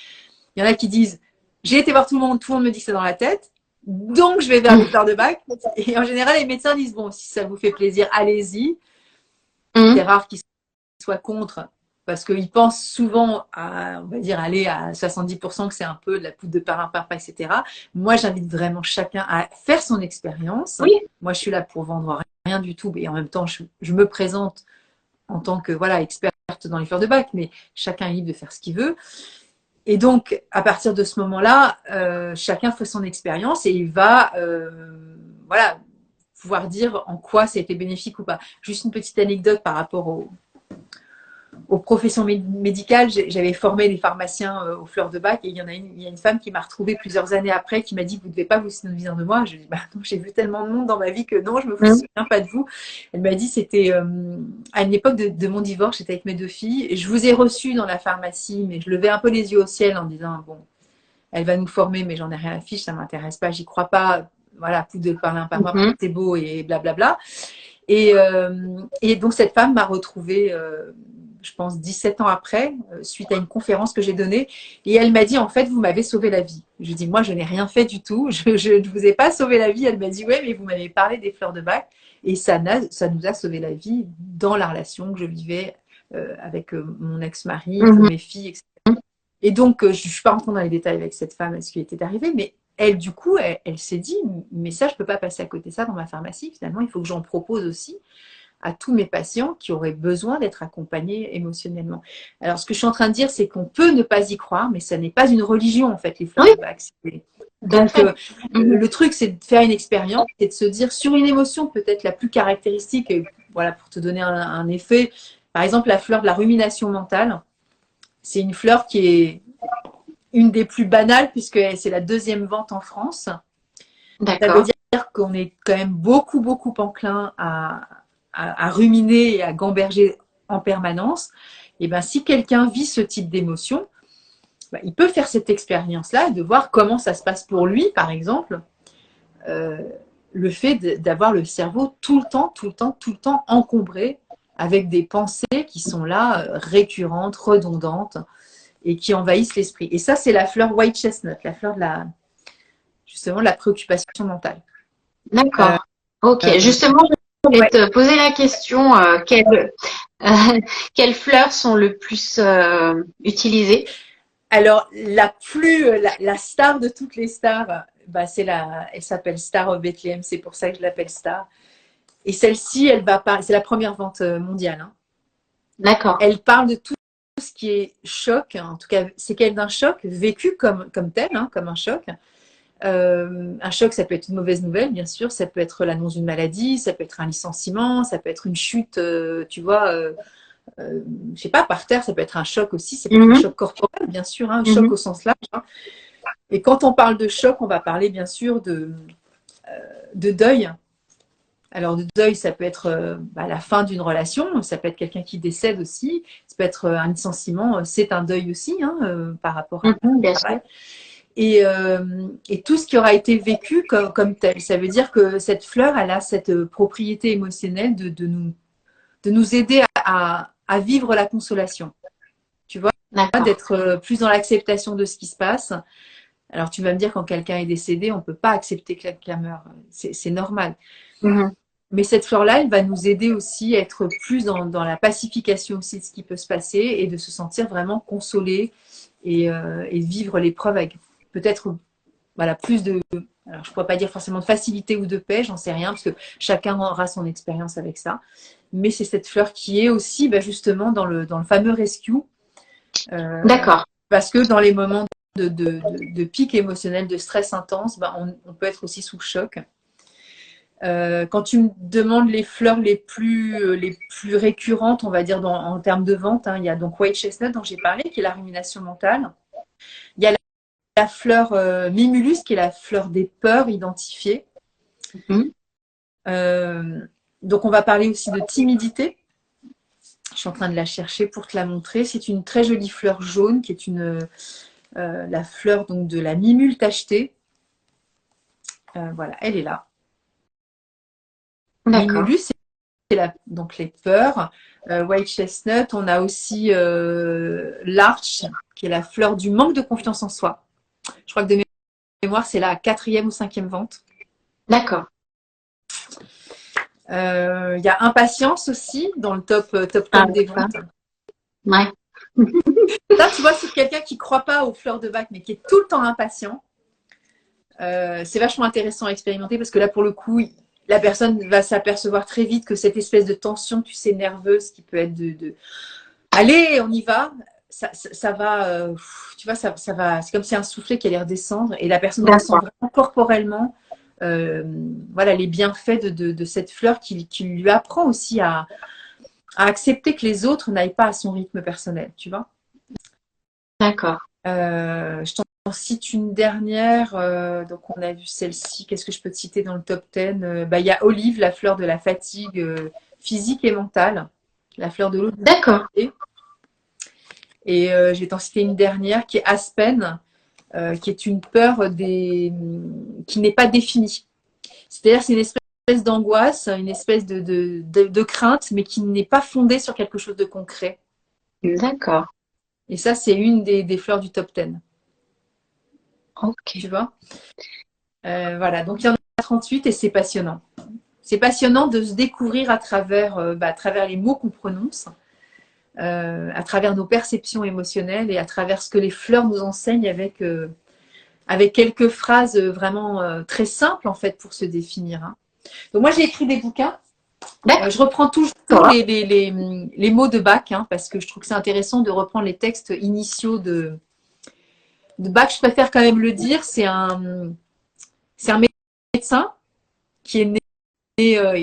Il y en a qui disent, j'ai été voir tout le monde me dit que c'est dans la tête, donc je vais vers les fleurs de bac. Et en général, les médecins disent, bon, si ça vous fait plaisir, allez-y. C'est Mhm. rare qu'ils soient contre. parce qu'ils pensent souvent à, on va dire, aller à 70% que c'est un peu de la poudre de perlimpinpin, etc. Moi, j'invite vraiment chacun à faire son expérience. Oui. Moi, je suis là pour vendre rien du tout, mais en même temps, je me présente en tant que voilà experte dans les fleurs de bac, mais chacun est libre de faire ce qu'il veut. Et donc, à partir de ce moment-là, chacun fait son expérience et il va voilà, pouvoir dire en quoi ça a été bénéfique ou pas. Juste une petite anecdote par rapport aux professions médicales. J'avais formé des pharmaciens aux fleurs de bac et il y a une femme qui m'a retrouvée plusieurs années après qui m'a dit vous ne devez pas vous souvenir de moi. Je lui ai dit bah non, j'ai vu tellement de monde dans ma vie que non, je me souviens pas de vous. Elle m'a dit c'était à une époque de mon divorce, j'étais avec mes 2 filles et je vous ai reçu dans la pharmacie, mais je levais un peu les yeux au ciel en disant bon, elle va nous former, mais j'en ai rien à fiche, ça m'intéresse pas, j'y crois pas. Voilà, poudre de perlimpinpin, c'est beau et blablabla. Et donc cette femme m'a retrouvée, je pense 17 ans après, suite à une conférence que j'ai donnée, et elle m'a dit en fait vous m'avez sauvé la vie. Je dis moi je n'ai rien fait du tout, je ne vous ai pas sauvé la vie. Elle m'a dit ouais mais vous m'avez parlé des fleurs de bac et ça nous a sauvé la vie dans la relation que je vivais avec mon ex-mari, pour mes filles, etc. Et donc je ne suis pas rentrée dans les détails avec cette femme, ce qui était arrivé, mais elle, du coup, elle s'est dit, mais ça, je ne peux pas passer à côté de ça dans ma pharmacie. Finalement, il faut que j'en propose aussi à tous mes patients qui auraient besoin d'être accompagnés émotionnellement. Alors, ce que je suis en train de dire, c'est qu'on peut ne pas y croire, mais ça n'est pas une religion, en fait, les fleurs de bac. Donc, le truc, c'est de faire une expérience et de se dire sur une émotion peut-être la plus caractéristique, voilà, pour te donner un effet. Par exemple, la fleur de la rumination mentale, c'est une fleur qui est une des plus banales puisque c'est la 2e vente en France. Ça veut dire qu'on est quand même beaucoup, beaucoup enclin à ruminer et à gamberger en permanence. Et ben, si quelqu'un vit ce type d'émotion, ben, il peut faire cette expérience-là et de voir comment ça se passe pour lui, par exemple, le fait d'avoir le cerveau tout le temps encombré avec des pensées qui sont là, récurrentes, redondantes, et qui envahissent l'esprit. Et ça, c'est la fleur white chestnut, la fleur de justement de la préoccupation mentale. D'accord. Ok. Justement, je voulais te poser la question quelles fleurs sont le plus utilisées? Alors, la star de toutes les stars, bah, elle s'appelle Star of Bethlehem, c'est pour ça que je l'appelle Star. Et celle-ci, c'est la première vente mondiale. Hein. D'accord. Elle parle de tout ce qui est choc, hein. En tout cas, c'est qu'elle d'un choc vécu comme tel, hein, comme un choc. Un choc, ça peut être une mauvaise nouvelle, bien sûr, ça peut être l'annonce d'une maladie, ça peut être un licenciement, ça peut être une chute, tu vois, je sais pas, par terre, ça peut être un choc aussi, ça peut être un choc corporel, bien sûr, hein, un choc au sens large. Hein. Et quand on parle de choc, on va parler bien sûr de deuil. Alors, de deuil, ça peut être la fin d'une relation, ça peut être quelqu'un qui décède aussi, ça peut être un licenciement, c'est un deuil aussi, hein, par rapport à bien travail. Et tout ce qui aura été vécu comme tel. Ça veut dire que cette fleur, elle a cette propriété émotionnelle de nous aider à vivre la consolation. Tu vois, d'être plus dans l'acceptation de ce qui se passe. Alors, tu vas me dire, quand quelqu'un est décédé, on ne peut pas accepter que quelqu'un meure. C'est normal. Mais cette fleur-là, elle va nous aider aussi à être plus dans la pacification aussi de ce qui peut se passer et de se sentir vraiment consolé et vivre l'épreuve avec peut-être voilà, plus de, alors je ne pourrais pas dire forcément de facilité ou de paix, j'en sais rien, parce que chacun aura son expérience avec ça. Mais c'est cette fleur qui est aussi justement dans le fameux rescue. D'accord. Parce que dans les moments de pic émotionnel, de stress intense, on peut être aussi sous choc. Quand tu me demandes les fleurs les plus récurrentes, on va dire en termes de vente, hein, il y a donc White Chestnut dont j'ai parlé, qui est la rumination mentale. Il y a la fleur Mimulus, qui est la fleur des peurs identifiées. Donc, on va parler aussi de timidité. Je suis en train de la chercher pour te la montrer. C'est une très jolie fleur jaune qui est la fleur donc, de la mimule tachetée. Voilà, elle est là. Mimulus, c'est donc les peurs. White Chestnut, on a aussi l'Arch, qui est la fleur du manque de confiance en soi. Je crois que de mémoire, c'est la 4e ou 5e vente. D'accord. Il y a Impatience aussi, dans le top des ventes. Ouais. Là, tu vois, c'est quelqu'un qui ne croit pas aux fleurs de bac, mais qui est tout le temps impatient. C'est vachement intéressant à expérimenter parce que là, pour le coup, la personne va s'apercevoir très vite que cette espèce de tension, tu sais, nerveuse, qui peut être allez, on y va, ça va, tu vois, ça va, c'est comme si un soufflet qui allait redescendre et la personne ressent D'accord. vraiment corporellement voilà, les bienfaits de cette fleur qui lui apprend aussi à accepter que les autres n'aillent pas à son rythme personnel, tu vois. D'accord. Je t'en cite une dernière. Donc, on a vu celle-ci. Qu'est-ce que je peux te citer dans le top 10? Bah, il y a Olive, la fleur de la fatigue physique et mentale. La fleur de l'eau. D'accord. Et je vais t'en citer une dernière qui est Aspen, qui est une peur qui n'est pas définie. C'est-à-dire c'est une espèce d'angoisse, une espèce de crainte, mais qui n'est pas fondée sur quelque chose de concret. D'accord. Et ça, c'est une des fleurs du top 10. Ok. Tu vois? Voilà, donc il y en a 38 et c'est passionnant. C'est passionnant de se découvrir à travers les mots qu'on prononce, à travers nos perceptions émotionnelles et à travers ce que les fleurs nous enseignent avec quelques phrases vraiment très simples en fait pour se définir. Hein. Donc moi j'ai écrit des bouquins. Je reprends toujours les mots de Bach hein, parce que je trouve que c'est intéressant de reprendre les textes initiaux de Bach. Je préfère quand même le dire, c'est un médecin qui est né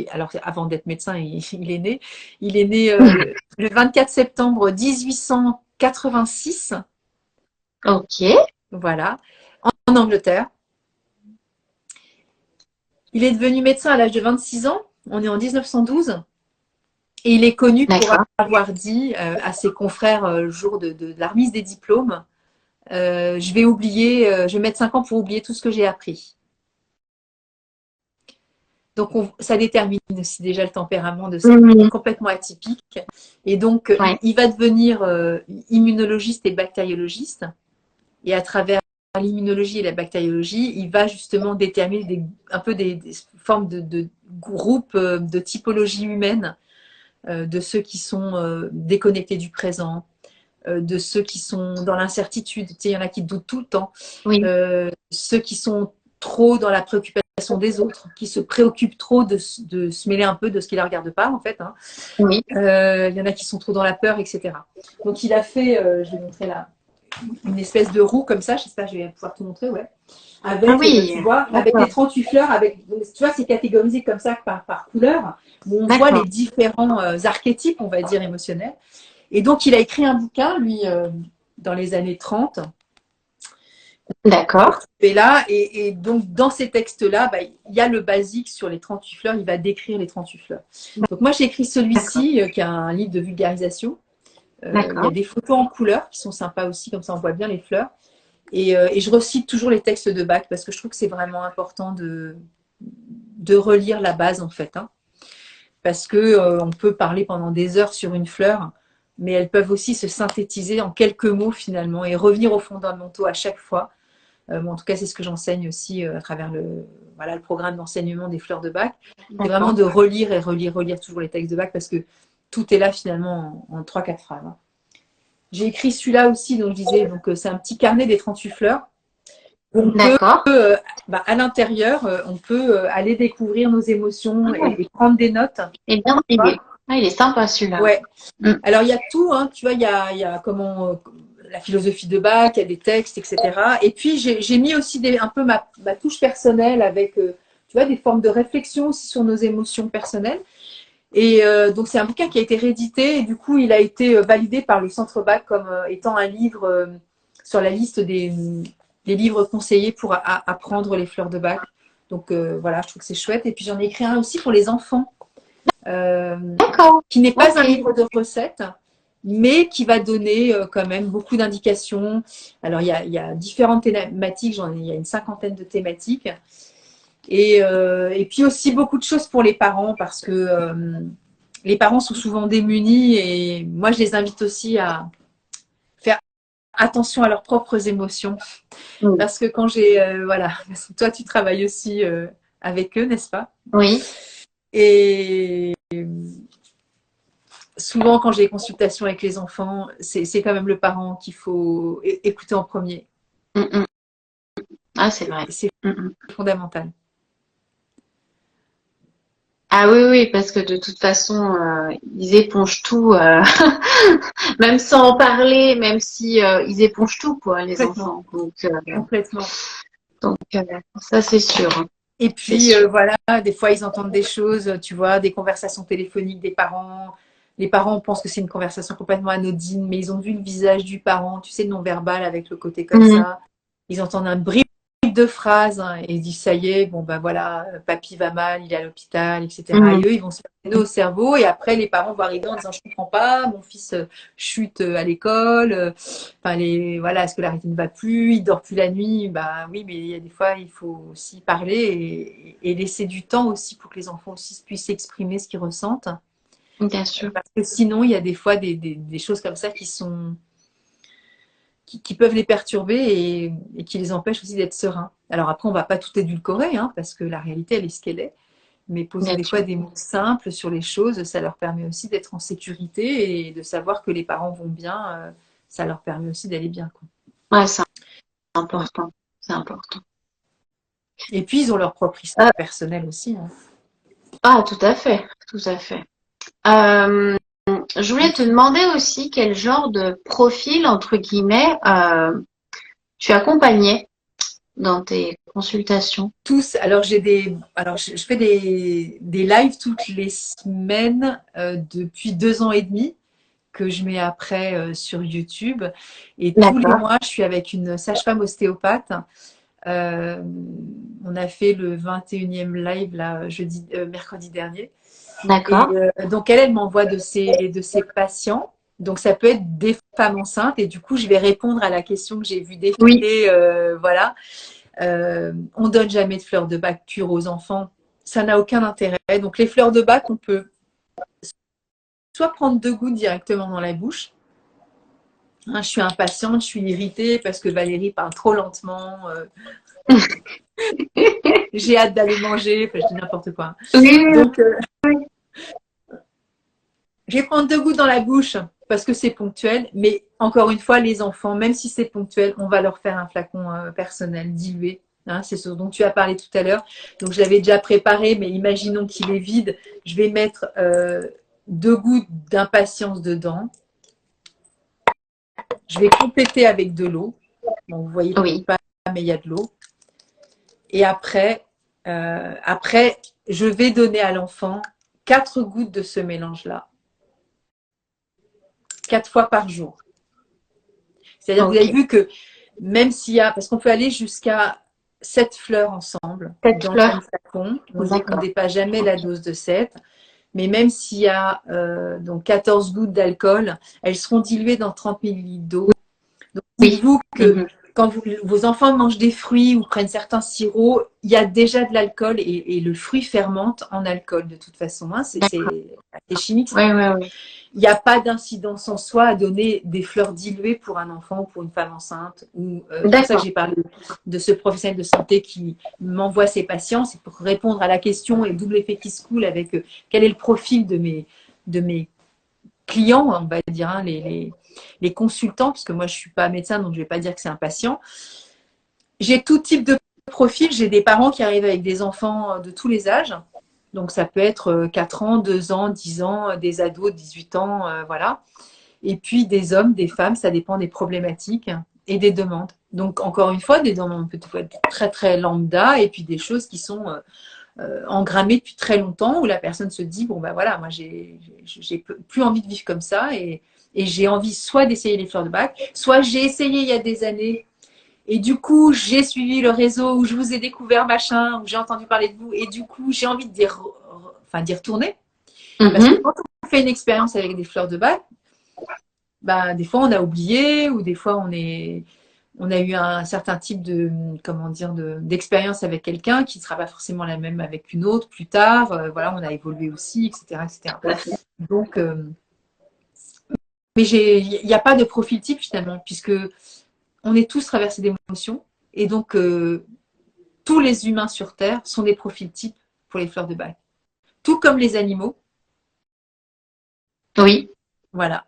alors avant d'être médecin, il est né le 24 septembre 1886, Ok. voilà, en Angleterre. Il est devenu médecin à l'âge de 26 ans, on est en 1912, et il est connu pour D'accord. avoir dit à ses confrères le jour de la remise des diplômes, je vais mettre 5 ans pour oublier tout ce que j'ai appris. Donc, ça détermine aussi déjà le tempérament de ce complètement atypique. Et donc, Ouais. il va devenir immunologiste et bactériologiste. Et à travers l'immunologie et la bactériologie, il va justement déterminer un peu des formes de groupes de typologie humaine, de ceux qui sont déconnectés du présent, de ceux qui sont dans l'incertitude. Tu sais, il y en a qui doutent tout le temps. Oui. Ceux qui sont trop dans la préoccupation des autres, qui se préoccupent trop de se mêler un peu de ce qui ne la regarde pas, en fait. Hein. Oui. Il y en a qui sont trop dans la peur, etc. Donc, il a fait, je vais montrer là, une espèce de roue comme ça, j'espère que je vais pouvoir te montrer, ouais. Avec, Oui. tu vois, avec les 38 fleurs, tu vois, c'est catégorisé comme ça par couleur, où on voit les différents archétypes, on va dire, émotionnels. Et donc, il a écrit un bouquin, lui, dans les années 30. D'accord. Et là, et donc, dans ces textes-là, bah, il y a le basique sur les 38 fleurs, il va décrire les 38 fleurs. Donc, moi, j'ai écrit celui-ci, qui est un livre de vulgarisation. Il y a des photos en couleur qui sont sympas aussi, comme ça, on voit bien les fleurs. Et je recite toujours les textes de Bach parce que je trouve que c'est vraiment important de relire la base, en fait. Hein. Parce que on peut parler pendant des heures sur une fleur, mais elles peuvent aussi se synthétiser en quelques mots finalement et revenir aux fondamentaux à chaque fois. Bon, en tout cas, c'est ce que j'enseigne aussi à travers le programme d'enseignement des fleurs de Bach. C'est vraiment de relire et relire toujours les textes de Bach parce que tout est là finalement en 3-4 phrases. Hein. J'ai écrit celui-là aussi, donc je disais, donc c'est un petit carnet des 38 fleurs. On peut, à l'intérieur, on peut aller découvrir nos émotions et prendre des notes. Et bien, il est sympa celui-là. Ouais. Alors, il y a tout, hein, tu vois, il y a comment la philosophie de Bach, il y a des textes, etc. Et puis, j'ai mis aussi un peu ma touche personnelle avec, tu vois, des formes de réflexion aussi sur nos émotions personnelles. Et donc, c'est un bouquin qui a été réédité et du coup, il a été validé par le Centre Bach comme étant un livre sur la liste des livres conseillés pour apprendre les fleurs de Bach. Donc, voilà, je trouve que c'est chouette. Et puis, j'en ai écrit un aussi pour les enfants. Qui n'est pas un livre de recettes, mais qui va donner quand même beaucoup d'indications. Alors, il y a différentes thématiques, il y a une 50aine de thématiques. Et puis aussi beaucoup de choses pour les parents, parce que les parents sont souvent démunis, et moi, je les invite aussi à faire attention à leurs propres émotions. Parce que quand voilà, toi, tu travailles aussi avec eux, n'est-ce pas? Oui. Et souvent, quand j'ai des consultations avec les enfants, c'est quand même le parent qu'il faut écouter en premier. Mm, mm. Ah, c'est vrai. C'est Mm, mm. fondamental. Ah oui, oui, parce que de toute façon, ils épongent tout, même sans en parler, même si ils épongent tout, quoi, les Complètement. enfants. Complètement. Donc ça, c'est sûr, hein. Et C'est puis, sûr. voilà, des fois, ils entendent des choses, tu vois, des conversations téléphoniques des parents. Les parents pensent que c'est une conversation complètement anodine, mais ils ont vu le visage du parent, tu sais, non-verbal avec le côté comme Mhm. ça. Ils entendent un bribe de phrases hein, et ils disent, ça y est, bon, ben voilà, papy va mal, il est à l'hôpital, etc. Et Mhm. eux, ils vont se faire au cerveau. Et après, les parents vont arriver en disant, je comprends pas, mon fils chute à l'école, enfin, voilà, la scolarité ne va plus, il dort plus la nuit. Bah oui, mais il y a des fois, il faut aussi parler et laisser du temps aussi pour que les enfants aussi puissent exprimer ce qu'ils ressentent. Bien sûr. Parce que sinon, il y a des fois des choses comme ça qui peuvent les perturber et qui les empêchent aussi d'être sereins. Alors après, on ne va pas tout édulcorer, hein, parce que la réalité, elle est ce qu'elle est. Mais poser Bien des sûr. fois des mots simples sur les choses, ça leur permet aussi d'être en sécurité et de savoir que les parents vont bien. Ça leur permet aussi d'aller bien, quoi. Ouais, c'est important. C'est important. Et puis, ils ont leur propre Euh, histoire personnelle aussi, hein. ah, tout à fait. Tout à fait. Euh, je voulais te demander aussi quel genre de profil, entre guillemets, tu accompagnais dans tes consultations. Tous, alors alors je fais des lives toutes les semaines depuis 2 ans et demi que je mets après sur YouTube. Et tous les D'accord. mois, je suis avec une sage-femme ostéopathe. Euh, on a fait le 21e live là, mercredi dernier. Et D'accord. donc elle m'envoie de ses patients. Donc ça peut être des femmes enceintes et du coup je vais répondre à la question que j'ai vue Oui. défiler, voilà. On donne jamais de fleurs de bac pures aux enfants, ça n'a aucun intérêt. Donc les fleurs de bac, on peut soit prendre 2 gouttes directement dans la bouche. Hein, je suis impatiente, je suis irritée parce que Valérie parle trop lentement. J'ai hâte d'aller manger, enfin, je dis n'importe quoi. Oui. Donc je vais prendre 2 gouttes dans la bouche parce que c'est ponctuel, mais encore une fois, les enfants, même si c'est ponctuel, on va leur faire un flacon personnel dilué. Hein, c'est ce dont tu as parlé tout à l'heure. Donc je l'avais déjà préparé, mais imaginons qu'il est vide. Je vais mettre 2 gouttes d'impatience dedans. Je vais compléter avec de l'eau. Bon, vous voyez Oui. pas, mais il y a de l'eau. Et après, je vais donner à l'enfant 4 gouttes de ce mélange-là, 4 fois par jour. C'est-à-dire que vous avez Ok. vu que même s'il y a, parce qu'on peut aller jusqu'à 7 fleurs ensemble 7 dans le même fleurs. flacon, on ne D'accord. dépasse jamais la dose de 7. Mais même s'il y a donc 14 gouttes d'alcool, elles seront diluées dans 30 millilitres d'eau. Donc Oui. dites-vous que Mhm. quand vos enfants mangent des fruits ou prennent certains sirops, il y a déjà de l'alcool et le fruit fermente en alcool de toute façon. Hein. D'accord. C'est chimique. Ouais, ouais, ouais. Il n'y a pas d'incidence en soi à donner des fleurs diluées pour un enfant ou pour une femme enceinte. C'est pour ça que D'accord. j'ai parlé de ce professionnel de santé qui m'envoie ses patients. C'est pour répondre à la question et double effet qui se coule avec quel est le profil de mes clients, on va dire, hein, les consultants, parce que moi je ne suis pas médecin, donc je ne vais pas dire que c'est un patient. J'ai tout type de profil. J'ai des parents qui arrivent avec des enfants de tous les âges. Donc ça peut être 4 ans, 2 ans, 10 ans, des ados, 18 ans, voilà. Et puis des hommes, des femmes, ça dépend des problématiques et des demandes. Donc encore une fois, des demandes peut-être être très très lambda et puis des choses qui sont engrammées depuis très longtemps où la personne se dit bon ben voilà, moi j'ai plus envie de vivre comme ça et j'ai envie soit d'essayer les fleurs de bac, soit j'ai essayé il y a des années et du coup j'ai suivi le réseau où je vous ai découvert machin, où j'ai entendu parler de vous et du coup j'ai envie de dire, enfin d'y retourner parce que Mhm. quand on fait une expérience avec des fleurs de bac, bah, des fois on a oublié ou des fois on a eu un certain type de, comment dire, d'expérience avec quelqu'un qui ne sera pas forcément la même avec une autre plus tard. Voilà, on a évolué aussi, etc., etc. Tout à fait. Donc, mais il n'y a pas de profil type finalement, puisque on est tous traversés d'émotions et donc tous les humains sur Terre sont des profils types pour les fleurs de bac. Tout comme les animaux, Oui. Voilà.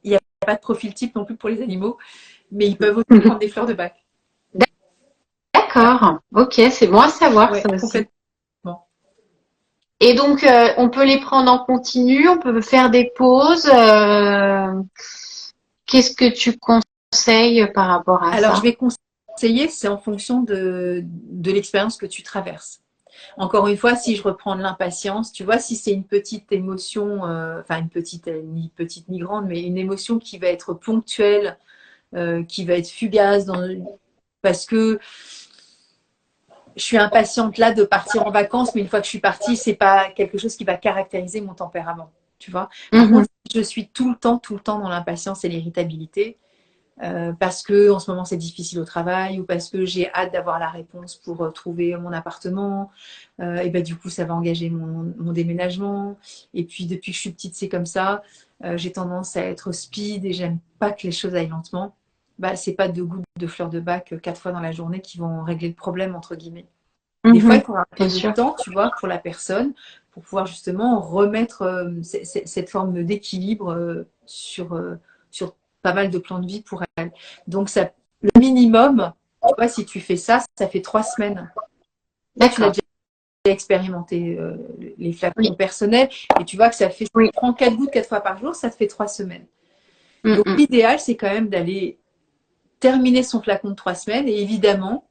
Il n'y a pas de profil type non plus pour les animaux, mais ils peuvent aussi prendre des fleurs de bac. D'accord. Ok, c'est bon à savoir Oui, ça aussi. complètement. Et donc, on peut les prendre en continu, on peut faire des pauses. Qu'est-ce que tu conseilles par rapport à Alors, je ça? vais conseiller, c'est en fonction de l'expérience que tu traverses. Encore une fois, si je reprends de l'impatience, tu vois, si c'est une petite émotion, enfin une petite, ni petite ni grande, mais une émotion qui va être ponctuelle, qui va être fugace, parce que je suis impatiente là de partir en vacances, mais une fois que je suis partie, c'est pas quelque chose qui va caractériser mon tempérament, tu vois. Par Mhm. contre, si je suis tout le temps dans l'impatience et l'irritabilité, parce que en ce moment c'est difficile au travail ou parce que j'ai hâte d'avoir la réponse pour trouver mon appartement, et ben du coup ça va engager mon déménagement. Et puis depuis que je suis petite c'est comme ça, j'ai tendance à être speed et j'aime pas que les choses aillent lentement. Bah, c'est pas 2 gouttes de fleurs de bac 4 fois dans la journée qui vont régler le problème entre guillemets. Des fois, il Mhm. faut un peu Bien de sûr. temps, tu vois, pour la personne, pour pouvoir justement remettre cette forme d'équilibre sur pas mal de plans de vie pour elle. Donc, ça, le minimum, tu vois, si tu fais ça, ça fait 3 semaines. Toi, tu l'as D'accord. déjà expérimenté, les flacons Oui. personnels, et tu vois que ça fait, Oui. tu prends 4 gouttes 4 fois par jour, ça te fait 3 semaines. Donc, Mhm. l'idéal, c'est quand même d'aller terminer son flacon de 3 semaines, et évidemment,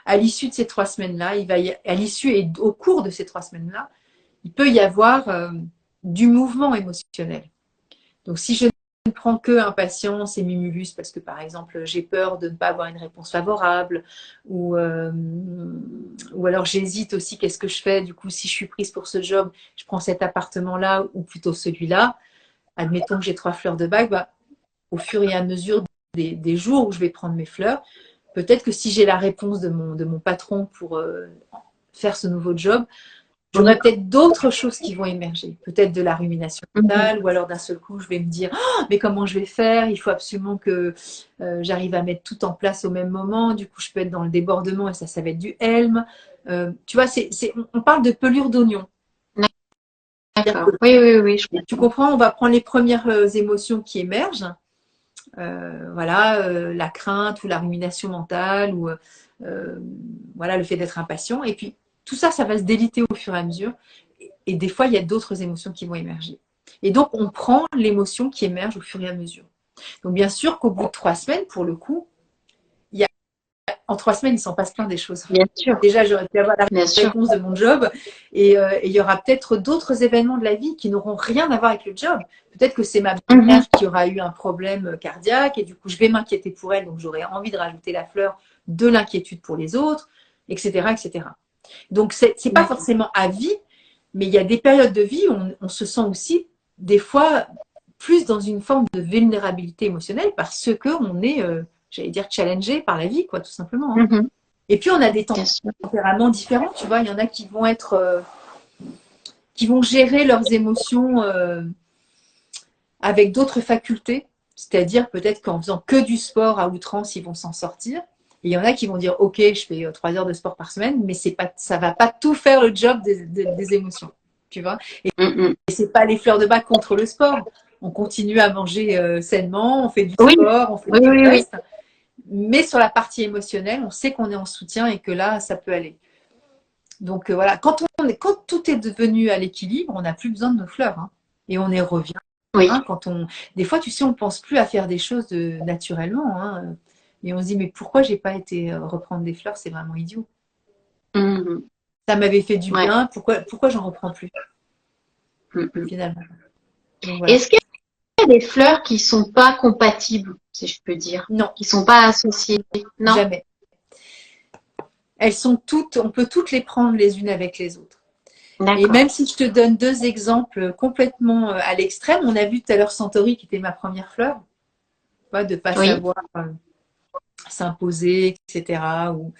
à l'issue de ces 3 semaines-là, à l'issue et au cours de ces 3 semaines-là, il peut y avoir du mouvement émotionnel. Donc, si je ne prends que impatience et mimulus parce que, par exemple, j'ai peur de ne pas avoir une réponse favorable ou alors j'hésite aussi, qu'est-ce que je fais? Du coup, si je suis prise pour ce job, je prends cet appartement-là ou plutôt celui-là. Admettons que j'ai 3 fleurs de bac, bah, au fur et à mesure des jours où je vais prendre mes fleurs, peut-être que si j'ai la réponse de mon patron pour faire ce nouveau job, Oui. j'aurai peut-être d'autres choses qui vont émerger. Peut-être de la rumination Mhm. mentale, ou alors d'un seul coup, je vais me dire oh, mais comment je vais faire? Il faut absolument que j'arrive à mettre tout en place au même moment. Du coup, je peux être dans le débordement et ça va être du helm. Tu vois, on parle de pelure d'oignon. D'accord. Oui, oui, oui, je Tu comprends. comprends? On va prendre les premières émotions qui émergent. Voilà, la crainte ou la rumination mentale ou voilà, le fait d'être impatient. Et puis, tout ça, ça va se déliter au fur et à mesure. Et des fois, il y a d'autres émotions qui vont émerger. Et donc, on prend l'émotion qui émerge au fur et à mesure. Donc, bien sûr qu'au bout de 3 semaines, pour le coup, il y a, en 3 semaines, il s'en passe plein des choses. Bien sûr. Déjà, j'aurais pu avoir la Bien sûr. réponse de mon job et il y aura peut-être d'autres événements de la vie qui n'auront rien à voir avec le job. Peut-être que c'est ma Mhm. mère qui aura eu un problème cardiaque et du coup, je vais m'inquiéter pour elle, donc j'aurai envie de rajouter la fleur de l'inquiétude pour les autres, etc., etc. Donc, c'est pas D'accord. forcément à vie, mais il y a des périodes de vie où on se sent aussi des fois plus dans une forme de vulnérabilité émotionnelle parce que on est, j'allais dire, challengé par la vie, quoi, tout simplement. Hein. Mhm. Et puis on a des Bien sûr. tempéraments différents, tu vois. Il y en a qui vont être, qui vont gérer leurs émotions avec d'autres facultés, c'est-à-dire peut-être qu'en faisant que du sport à outrance, ils vont s'en sortir. Et il y en a qui vont dire, ok, je fais 3 heures de sport par semaine, mais c'est pas, ça va pas tout faire le job des émotions, tu vois. Et Mhm. c'est pas les fleurs de bac contre le sport. On continue à manger sainement, on fait du Oui, sport, on fait oui, tout oui, le oui. reste. Mais sur la partie émotionnelle, on sait qu'on est en soutien et que là, ça peut aller. Donc voilà, quand tout est devenu à l'équilibre, on n'a plus besoin de nos fleurs. Hein. Et on y revient. Oui. Hein, des fois, tu sais, on pense plus à faire des choses naturellement. Hein, et on se dit, mais pourquoi j'ai pas été reprendre des fleurs? C'est vraiment idiot. Mhm. Ça m'avait fait du Ouais. bien. Pourquoi j'en reprends plus Mhm. finalement? Donc voilà. Est-ce qu'il y a des fleurs qui sont pas compatibles, si je peux dire, Non, qui sont pas associées? Non? jamais. Elles sont toutes, on peut toutes les prendre les unes avec les autres. Et D'accord. même si je te donne 2 exemples complètement à l'extrême, on a vu tout à l'heure Centauri qui était ma première fleur, de ne pas Oui. savoir s'imposer, etc. Ou,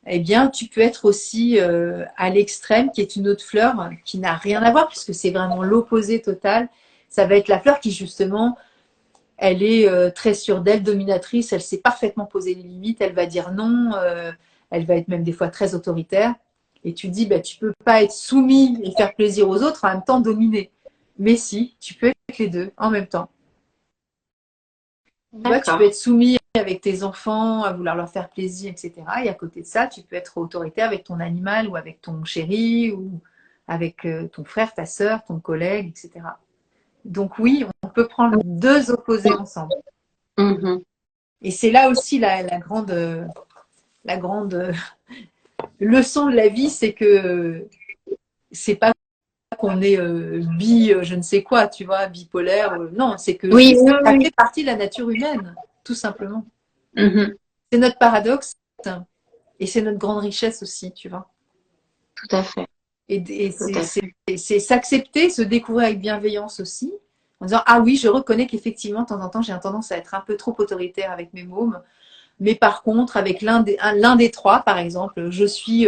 eh bien, tu peux être aussi à l'extrême, qui est une autre fleur qui n'a rien à voir, puisque c'est vraiment l'opposé total. Ça va être la fleur qui, justement, elle est très sûre d'elle, dominatrice, elle sait parfaitement poser les limites, elle va dire non, elle va être même des fois très autoritaire. Et tu te dis, bah, tu peux pas être soumis et faire plaisir aux autres, en même temps dominer. Mais si, tu peux les deux en même temps. Tu vois, tu peux D'accord. être soumis avec tes enfants, à vouloir leur faire plaisir, etc. Et à côté de ça, tu peux être autoritaire avec ton animal ou avec ton chéri ou avec ton frère, ta sœur, ton collègue, etc. Donc oui, on peut prendre deux opposés ensemble. Mhm. Et c'est là aussi la grande leçon de la vie, c'est que c'est pas qu'on est je ne sais quoi, tu vois, bipolaire. Non, c'est que Oui, oui, ça oui. fait partie de la nature humaine, tout simplement. Mhm. C'est notre paradoxe et c'est notre grande richesse aussi, tu vois. Tout à fait. Et Tout à fait. c'est s'accepter, se découvrir avec bienveillance aussi, en disant, ah oui, je reconnais qu'effectivement, de temps en temps, j'ai tendance à être un peu trop autoritaire avec mes mômes, mais par contre, avec l'un des trois, par exemple, je suis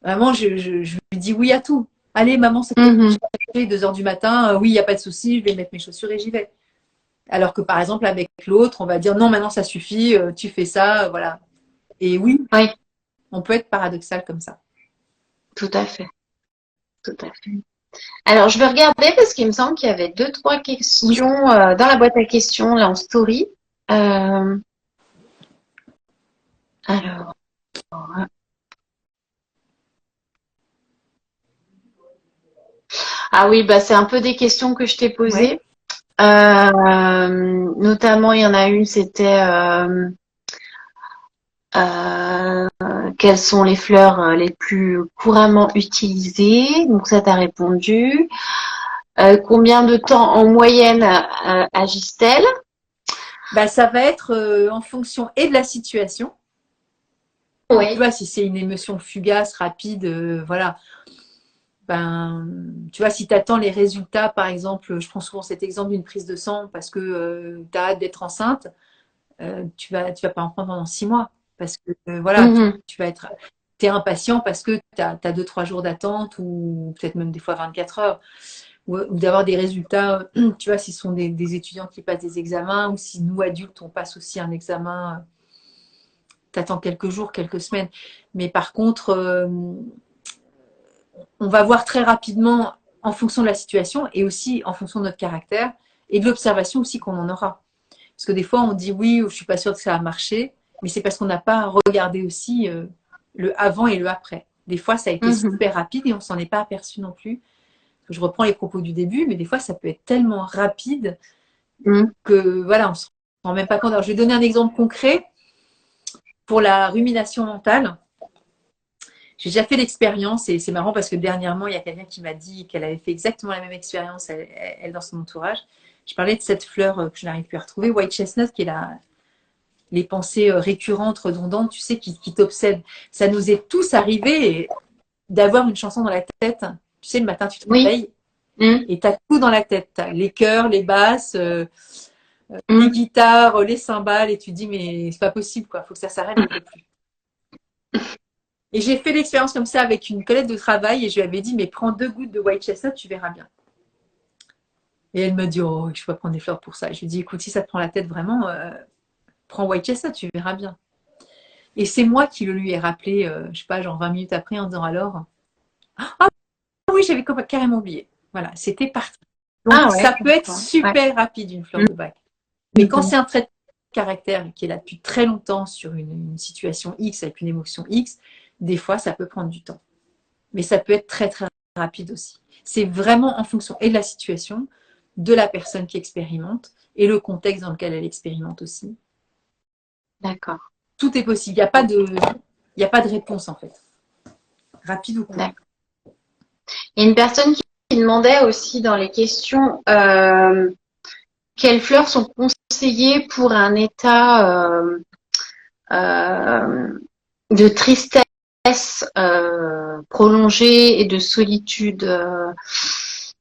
vraiment, je lui dis oui à tout. Allez, maman, c'est Mhm. 2 heures du matin, oui, il n'y a pas de souci, je vais mettre mes chaussures et j'y vais. Alors que par exemple, avec l'autre, on va dire non, maintenant ça suffit, tu fais ça, voilà. Et oui, Oui, on peut être paradoxal comme ça. tout à fait. Tout à fait. Alors, je vais regarder parce qu'il me semble qu'il y avait deux, trois Oui. questions dans la boîte à questions, là, en story. Euh, alors, ah oui, bah, c'est un peu des questions que je t'ai Ouais. posées. Notamment, il y en a une, c'était euh, quelles sont les fleurs les plus couramment utilisées? Donc ça, t'as répondu. Combien de temps en moyenne agissent-elles? Bah, ça va être en fonction et de la situation. Tu Oui. vois, si c'est une émotion fugace, rapide, voilà. Ben, tu vois, si tu attends les résultats, par exemple, je prends souvent cet exemple d'une prise de sang parce que tu as hâte d'être enceinte, tu vas pas en prendre pendant 6 mois. Parce que, voilà, Mhm. tu vas être, t'es impatient parce que tu as 2-3 jours d'attente ou peut-être même des fois 24 heures. Ou d'avoir des résultats, tu vois, si ce sont des étudiants qui passent des examens ou si nous, adultes, on passe aussi un examen, tu attends quelques jours, quelques semaines. Mais par contre, on va voir très rapidement en fonction de la situation et aussi en fonction de notre caractère et de l'observation aussi qu'on en aura. Parce que des fois, on dit oui, je suis pas sûre que ça va marcher, mais c'est parce qu'on n'a pas regardé aussi le avant et le après. Des fois, ça a été Mhm. super rapide et on s'en est pas aperçu non plus. Je reprends les propos du début, mais des fois, ça peut être tellement rapide Mhm. que voilà, on se rend même pas compte. Alors, je vais donner un exemple concret pour la rumination mentale. J'ai déjà fait l'expérience et c'est marrant parce que dernièrement, il y a quelqu'un qui m'a dit qu'elle avait fait exactement la même expérience, elle dans son entourage. Je parlais de cette fleur que je n'arrive plus à retrouver, White Chestnut, qui est les pensées récurrentes, redondantes, tu sais, qui t'obsèdent. Ça nous est tous arrivé d'avoir une chanson dans la tête. Tu sais, le matin, tu te Oui. réveilles Mhm. et tu as tout dans la tête. T'as les chœurs, les basses, les Mhm. guitares, les cymbales, et tu te dis, mais c'est pas possible, quoi. Faut que ça s'arrête, je peux plus. Et j'ai fait l'expérience comme ça avec une collègue de travail et je lui avais dit, mais prends 2 gouttes de white chestnut, tu verras bien. Et elle me dit, oh, je peux pas prendre des fleurs pour ça. Et je lui dis, écoute, si ça te prend la tête vraiment, prends white chestnut, tu verras bien. Et c'est moi qui le lui ai rappelé, je sais pas, genre 20 minutes après en disant alors, ah oui, j'avais carrément oublié. Voilà, c'était parti. Donc Ah ouais, ça peut comme être quoi. Ouais. super rapide une fleur de bac. Mais quand Mhm. c'est un trait de caractère qui est là depuis très longtemps sur une situation X avec une émotion X, des fois ça peut prendre du temps. Mais ça peut être très très rapide aussi. C'est vraiment en fonction et de la situation, de la personne qui expérimente et le contexte dans lequel elle expérimente aussi. D'accord. Tout est possible. Il y a pas de réponse en fait, rapide ou court. D'accord. Il y a une personne qui demandait aussi dans les questions quelles fleurs sont conseillées pour un état euh, de tristesse prolongée et de solitude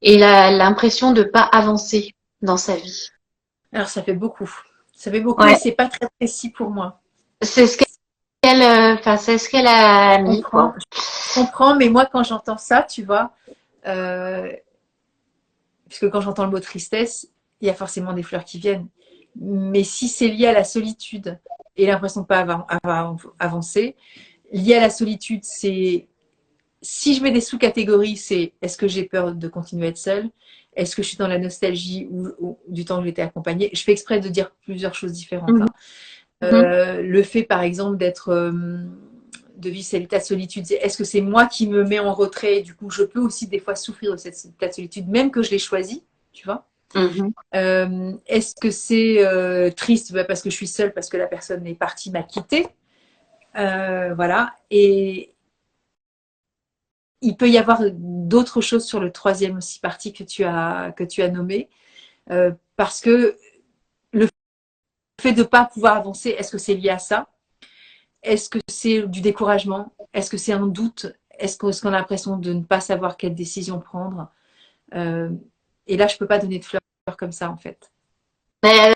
et l'impression de ne pas avancer dans sa vie. Alors ça fait beaucoup. Ça fait beaucoup et Ouais, c'est pas très précis pour moi. c'est ce qu'elle, enfin, c'est ce qu'elle a Je mis, comprends. quoi. Je comprends, mais moi quand j'entends ça, tu vois, euh, puisque quand j'entends le mot tristesse, il y a forcément des fleurs qui viennent. Mais si c'est lié à la solitude et l'impression de ne pas avancer, lié à la solitude, c'est si je mets des sous-catégories, c'est est-ce que j'ai peur de continuer à être seule? Est-ce que je suis dans la nostalgie ou du temps que j'étais accompagnée? Je fais exprès de dire plusieurs choses différentes. Mhm. Le fait, par exemple, de vivre cet état de solitude, est-ce que c'est moi qui me mets en retrait et du coup, je peux aussi des fois souffrir de cet état de solitude, même que je l'ai choisi, tu vois? Mhm. Est-ce que c'est triste parce que je suis seule, parce que la personne est partie, m'a quittée? Voilà. Et il peut y avoir d'autres choses sur le troisième aussi partie que tu as nommé, parce que le fait de ne pas pouvoir avancer, est-ce que c'est lié à ça? Est-ce que c'est du découragement? Est-ce que c'est un doute? Est-ce qu'on a l'impression de ne pas savoir quelle décision prendre? euh, Et là, je ne peux pas donner de fleurs comme ça, en fait. Mais elle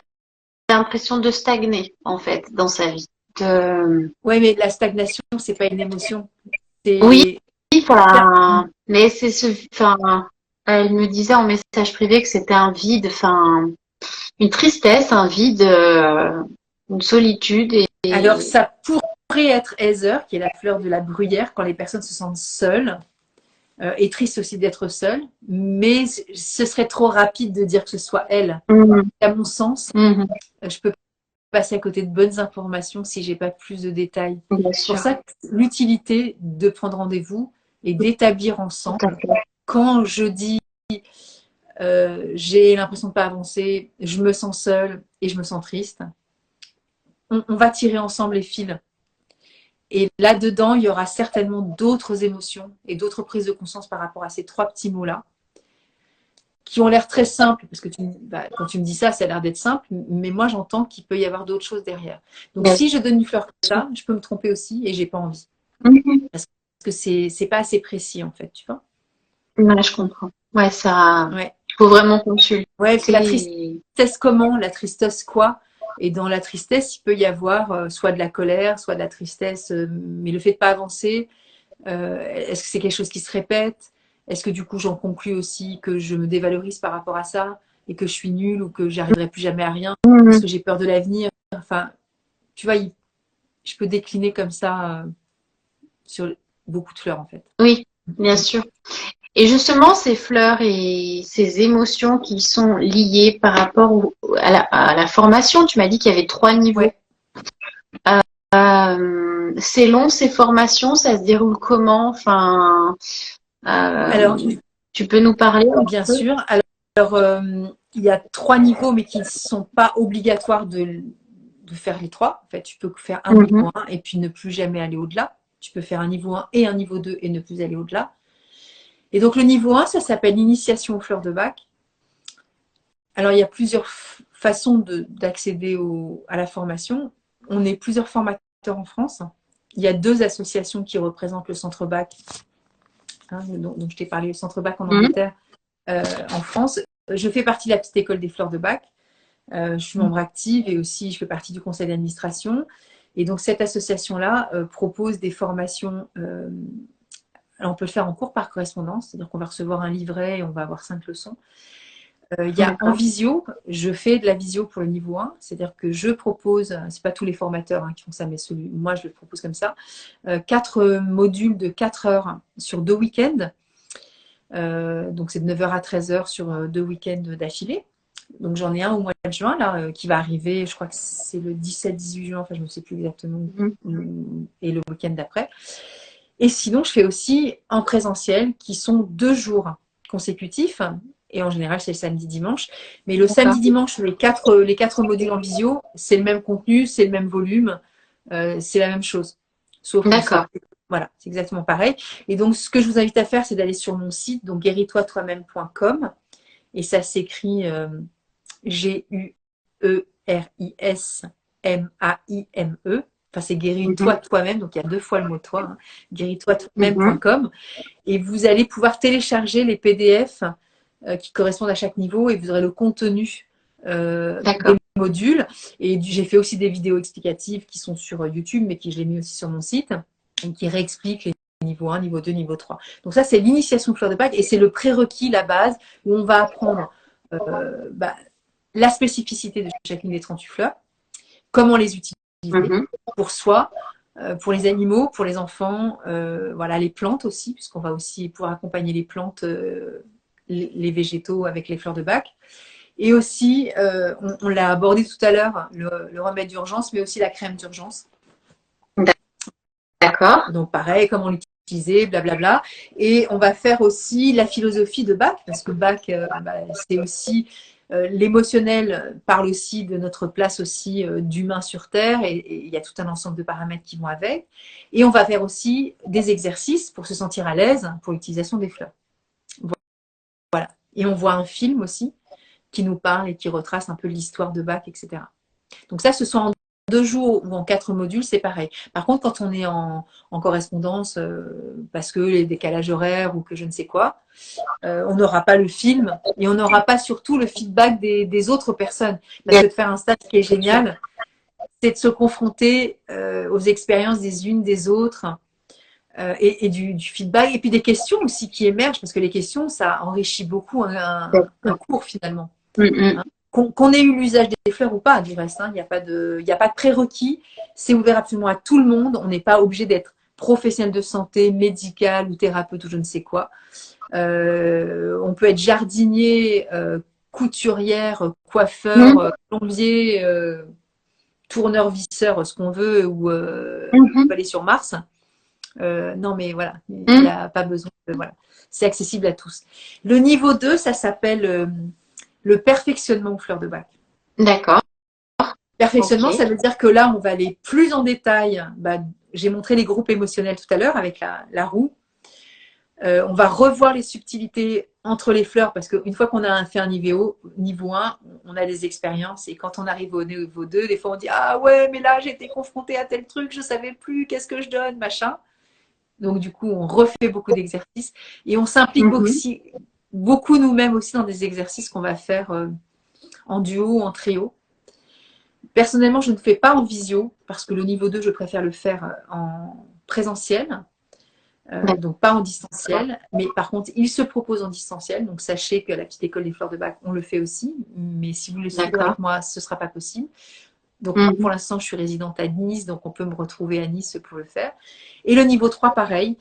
a l'impression de stagner, en fait, dans sa vie. Ouais, mais la stagnation, c'est pas une émotion. Oui, C'est enfin, mais c'est enfin, elle me disait en message privé que c'était un vide, enfin, une tristesse, un vide, une solitude alors ça pourrait être Heather, qui est la fleur de la bruyère, quand les personnes se sentent seules. Et triste aussi d'être seule, mais ce serait trop rapide de dire que ce soit elle. Mhm. À mon sens, Mhm. je peux passer à côté de bonnes informations si j'ai pas plus de détails. Bien C'est pour sûr, ça que l'utilité de prendre rendez-vous et d'établir tout à ensemble. fait. Quand je dis j'ai l'impression de pas avancer, je me sens seule et je me sens triste, on va tirer ensemble les fils. Et là-dedans, il y aura certainement d'autres émotions et d'autres prises de conscience par rapport à ces trois petits mots-là, qui ont l'air très simples, parce que quand tu me dis ça, ça a l'air d'être simple, mais moi j'entends qu'il peut y avoir d'autres choses derrière. Donc Bien si je donne une fleur comme ça, je peux me tromper aussi et j'ai pas envie. sûr. Parce que c'est pas assez précis en fait, tu vois. Ouais, je comprends. Ouais, ça, Ouais. faut vraiment consulter. Ouais, parce que la tristesse comment? La tristesse quoi? Et dans la tristesse, il peut y avoir soit de la colère, soit de la tristesse, mais le fait de pas avancer, est-ce que c'est quelque chose qui se répète? Est-ce que du coup j'en conclus aussi que je me dévalorise par rapport à ça et que je suis nulle ou que j'arriverai plus jamais à rien parce Mhm. que j'ai peur de l'avenir? Enfin, tu vois, je peux décliner comme ça sur beaucoup de fleurs en fait. Oui, bien sûr. Et justement, ces fleurs et ces émotions qui sont liées par rapport à la formation, tu m'as dit qu'il y avait 3 niveaux. Ouais. C'est long, ces formations, ça se déroule comment? Enfin, Alors, tu peux nous parler un bien peu? sûr. Alors, il y a trois niveaux, mais qui ne sont pas obligatoires de faire les trois. En fait, tu peux faire un Mhm. niveau 1 et puis ne plus jamais aller au-delà. Tu peux faire un niveau 1 et un niveau 2 et ne plus aller au-delà. Et donc, le niveau 1, ça s'appelle l'initiation aux fleurs de bac. Alors, il y a plusieurs façons d'accéder à la formation. On est plusieurs formateurs en France. Il y a 2 associations qui représentent le centre bac, hein, dont je t'ai parlé, le centre bac en Mhm. Angleterre, en France. Je fais partie de la petite école des fleurs de bac. Je suis membre active et aussi je fais partie du conseil d'administration. Et donc cette association-là propose des formations. Alors on peut le faire en cours par correspondance, c'est-à-dire qu'on va recevoir un livret et on va avoir 5 leçons. Il y a en D'accord. visio, je fais de la visio pour le niveau 1, c'est-à-dire que je propose, c'est pas tous les formateurs qui font ça, mais moi je le propose comme ça, 4 modules de 4 heures sur 2 week-ends. Donc c'est de 9h à 13h sur 2 week-ends d'affilée. Donc j'en ai un au mois de juin là, qui va arriver, je crois que c'est le 17-18 juin, enfin je ne sais plus exactement, Mhm. et le week-end d'après. Et sinon, je fais aussi en présentiel, qui sont 2 jours consécutifs. Et en général, c'est le samedi-dimanche. Mais le D'accord. samedi-dimanche, les quatre modules en visio, c'est le même contenu, c'est le même volume, c'est la même chose. Sauf que D'accord. voilà, c'est exactement pareil. Et donc, ce que je vous invite à faire, c'est d'aller sur mon site, donc guéris-toi-toi-même.com. Et ça s'écrit Guerismaime. Enfin, c'est Mhm. guéris-toi toi-même, donc il y a 2 fois le mot toi, hein, Mhm. guéris-toi-toi-même.com. Et vous allez pouvoir télécharger les PDF qui correspondent à chaque niveau et vous aurez le contenu D'accord. des modules. Et j'ai fait aussi des vidéos explicatives qui sont sur YouTube, mais qui je les mis aussi sur mon site, et qui réexpliquent les niveau 1, niveau 2, niveau 3. Donc ça, c'est l'initiation fleur de bac et c'est le prérequis, la base, où on va apprendre bah, la spécificité de chacune des 38 fleurs, comment les utiliser Mhm. pour soi, pour les animaux, pour les enfants, voilà, les plantes aussi, puisqu'on va aussi pouvoir accompagner les plantes les végétaux avec les fleurs de bac. Et aussi, on l'a abordé tout à l'heure, le remède d'urgence, mais aussi la crème d'urgence. D'accord. Donc pareil, comment l'utiliser, blablabla. Et on va faire aussi la philosophie de Bach, parce que Bach, c'est aussi l'émotionnel parle aussi de notre place aussi d'humain sur Terre, et il y a tout un ensemble de paramètres qui vont avec. Et on va faire aussi des exercices pour se sentir à l'aise pour l'utilisation des fleurs. Voilà. Et on voit un film aussi qui nous parle et qui retrace un peu l'histoire de Bach, etc. Donc ça, ce sont en 2 jours ou en 4 modules, c'est pareil. Par contre, quand on est en correspondance, parce que les décalages horaires ou que je ne sais quoi, on n'aura pas le film et on n'aura pas surtout le feedback des autres personnes. Parce que de faire un stage qui est génial, c'est de se confronter aux expériences des unes des autres et du feedback et puis des questions aussi qui émergent parce que les questions, ça enrichit beaucoup un cours finalement. Hein. Qu'on ait eu l'usage des fleurs ou pas, du reste, hein, il n'y a pas de prérequis. C'est ouvert absolument à tout le monde. On n'est pas obligé d'être professionnel de santé, médical ou thérapeute ou je ne sais quoi. On peut être jardinier, couturière, coiffeur, plombier, tourneur, visseur, ce qu'on veut, ou on peut aller sur Mars. Non, mais voilà, il n'y a pas besoin. Voilà. C'est accessible à tous. Le niveau 2, ça s'appelle le perfectionnement aux fleurs de bac. D'accord. Perfectionnement, ça veut dire que là, on va aller plus en détail. J'ai montré les groupes émotionnels tout à l'heure avec la roue. On va revoir les subtilités entre les fleurs parce qu'une fois qu'on a fait un niveau 1, on a des expériences et quand on arrive au niveau 2, des fois on dit ah ouais, mais là j'ai été confrontée à tel truc, je savais plus, qu'est-ce que je donne, machin. Donc du coup, on refait beaucoup d'exercices et on s'implique aussi beaucoup nous-mêmes aussi dans des exercices qu'on va faire en duo ou en trio. Personnellement, je ne fais pas en visio parce que le niveau 2, je préfère le faire en présentiel. Donc pas en distanciel, mais par contre, il se propose en distanciel. Donc sachez que la petite école des fleurs de bac, on le fait aussi, mais si vous le suivez avec moi, ce ne sera pas possible. Donc pour l'instant, je suis résidente à Nice, donc on peut me retrouver à Nice pour le faire. Et le niveau 3, pareil.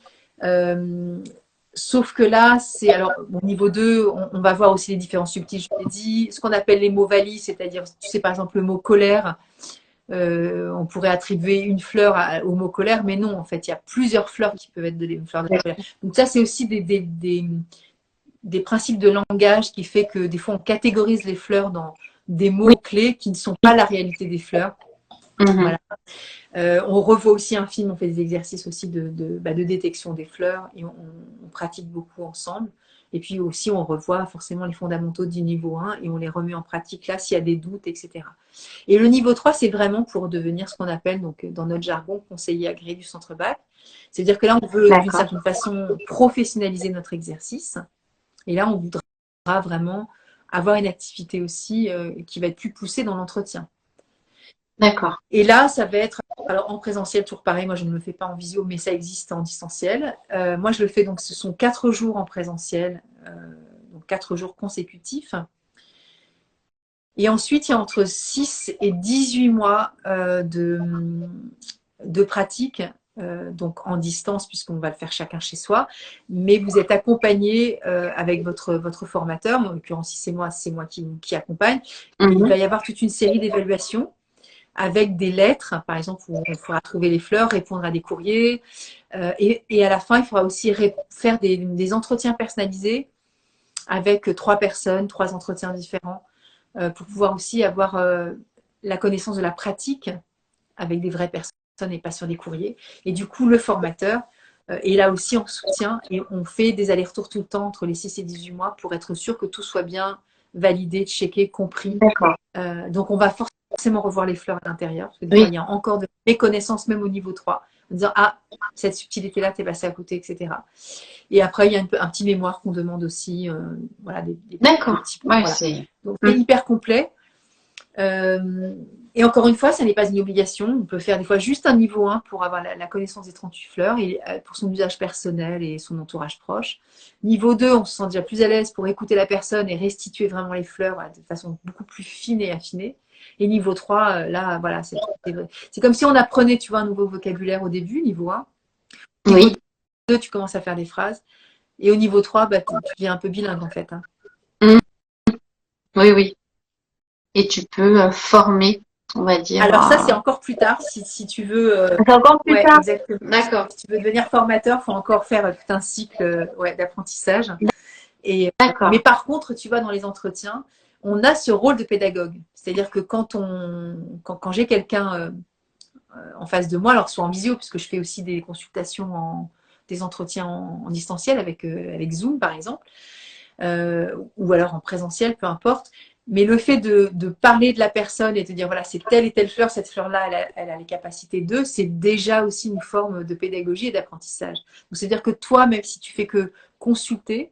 Sauf que là, c'est alors bon, niveau 2, on va voir aussi les différents subtils, je l'ai dit, ce qu'on appelle les mots valises, c'est-à-dire, tu sais, par exemple, le mot colère. On pourrait attribuer une fleur au mot colère, mais non, en fait, il y a plusieurs fleurs qui peuvent être des fleurs de colère. Donc ça, c'est aussi des principes de langage qui fait que des fois, on catégorise les fleurs dans des mots clés qui ne sont pas la réalité des fleurs. Voilà. On revoit aussi un film, on fait des exercices aussi de détection des fleurs et on pratique beaucoup ensemble. Et puis aussi, on revoit forcément les fondamentaux du niveau 1 et on les remet en pratique là s'il y a des doutes, etc. Et le niveau 3, c'est vraiment pour devenir ce qu'on appelle, donc, dans notre jargon, conseiller agréé du centre bac. C'est-à-dire que là, on veut d'une certaine façon professionnaliser notre exercice. Et là, on voudra vraiment avoir une activité aussi qui va être plus poussée dans l'entretien. D'accord. Et là, ça va être alors en présentiel, toujours pareil. Moi, je ne le fais pas en visio, mais ça existe en distanciel. Moi, je le fais donc, ce sont 4 jours en présentiel, donc 4 jours consécutifs. Et ensuite, il y a entre 6 et 18 mois de pratique, donc en distance, puisqu'on va le faire chacun chez soi. Mais vous êtes accompagné avec votre formateur. En l'occurrence, si c'est moi qui accompagne. Et il va y avoir toute une série d'évaluations avec des lettres, par exemple, où on faudra trouver les fleurs, répondre à des courriers. Et à la fin, il faudra aussi faire des entretiens personnalisés avec 3 personnes, 3 entretiens différents, pour pouvoir aussi avoir la connaissance de la pratique avec des vraies personnes et pas sur des courriers. Et du coup, le formateur est là aussi en soutien et on fait des allers-retours tout le temps entre les 6 et 18 mois pour être sûr que tout soit bien validé, checké, compris. Donc, on va forcément revoir les fleurs à l'intérieur parce que des fois, il y a encore de méconnaissance même au niveau 3 en disant ah, cette subtilité-là, t'es passé à côté, etc. Et après, il y a un petit mémoire qu'on demande aussi. Voilà, des petits points. Voilà. Donc, c'est hyper complet. Et encore une fois, ça n'est pas une obligation. On peut faire des fois juste un niveau 1 pour avoir la connaissance des 38 fleurs et pour son usage personnel et son entourage proche. Niveau 2, on se sent déjà plus à l'aise pour écouter la personne et restituer vraiment les fleurs de façon beaucoup plus fine et affinée. Et niveau 3, là, voilà, c'est comme si on apprenait, tu vois, un nouveau vocabulaire au début, niveau 1. Niveau 2, tu commences à faire des phrases. Et au niveau 3, bah, tu deviens un peu bilingue en fait. Hein. Mm. Oui, oui. Et tu peux former, on va dire. Alors ça, c'est encore plus tard, si tu veux. C'est encore plus Ouais, tard. exactement. D'accord. Si tu veux devenir formateur, il faut encore faire tout un cycle ouais, d'apprentissage. Mais D'accord. par contre, tu vois, dans les entretiens, on a ce rôle de pédagogue. C'est-à-dire que quand j'ai quelqu'un en face de moi, alors soit en visio, puisque je fais aussi des consultations, des entretiens en distanciel avec Zoom, par exemple, ou alors en présentiel, peu importe. Mais le fait de parler de la personne et de dire, voilà, c'est telle et telle fleur, cette fleur-là, elle a les capacités d'eux, c'est déjà aussi une forme de pédagogie et d'apprentissage. Donc, c'est-à-dire que toi, même si tu fais que consulter,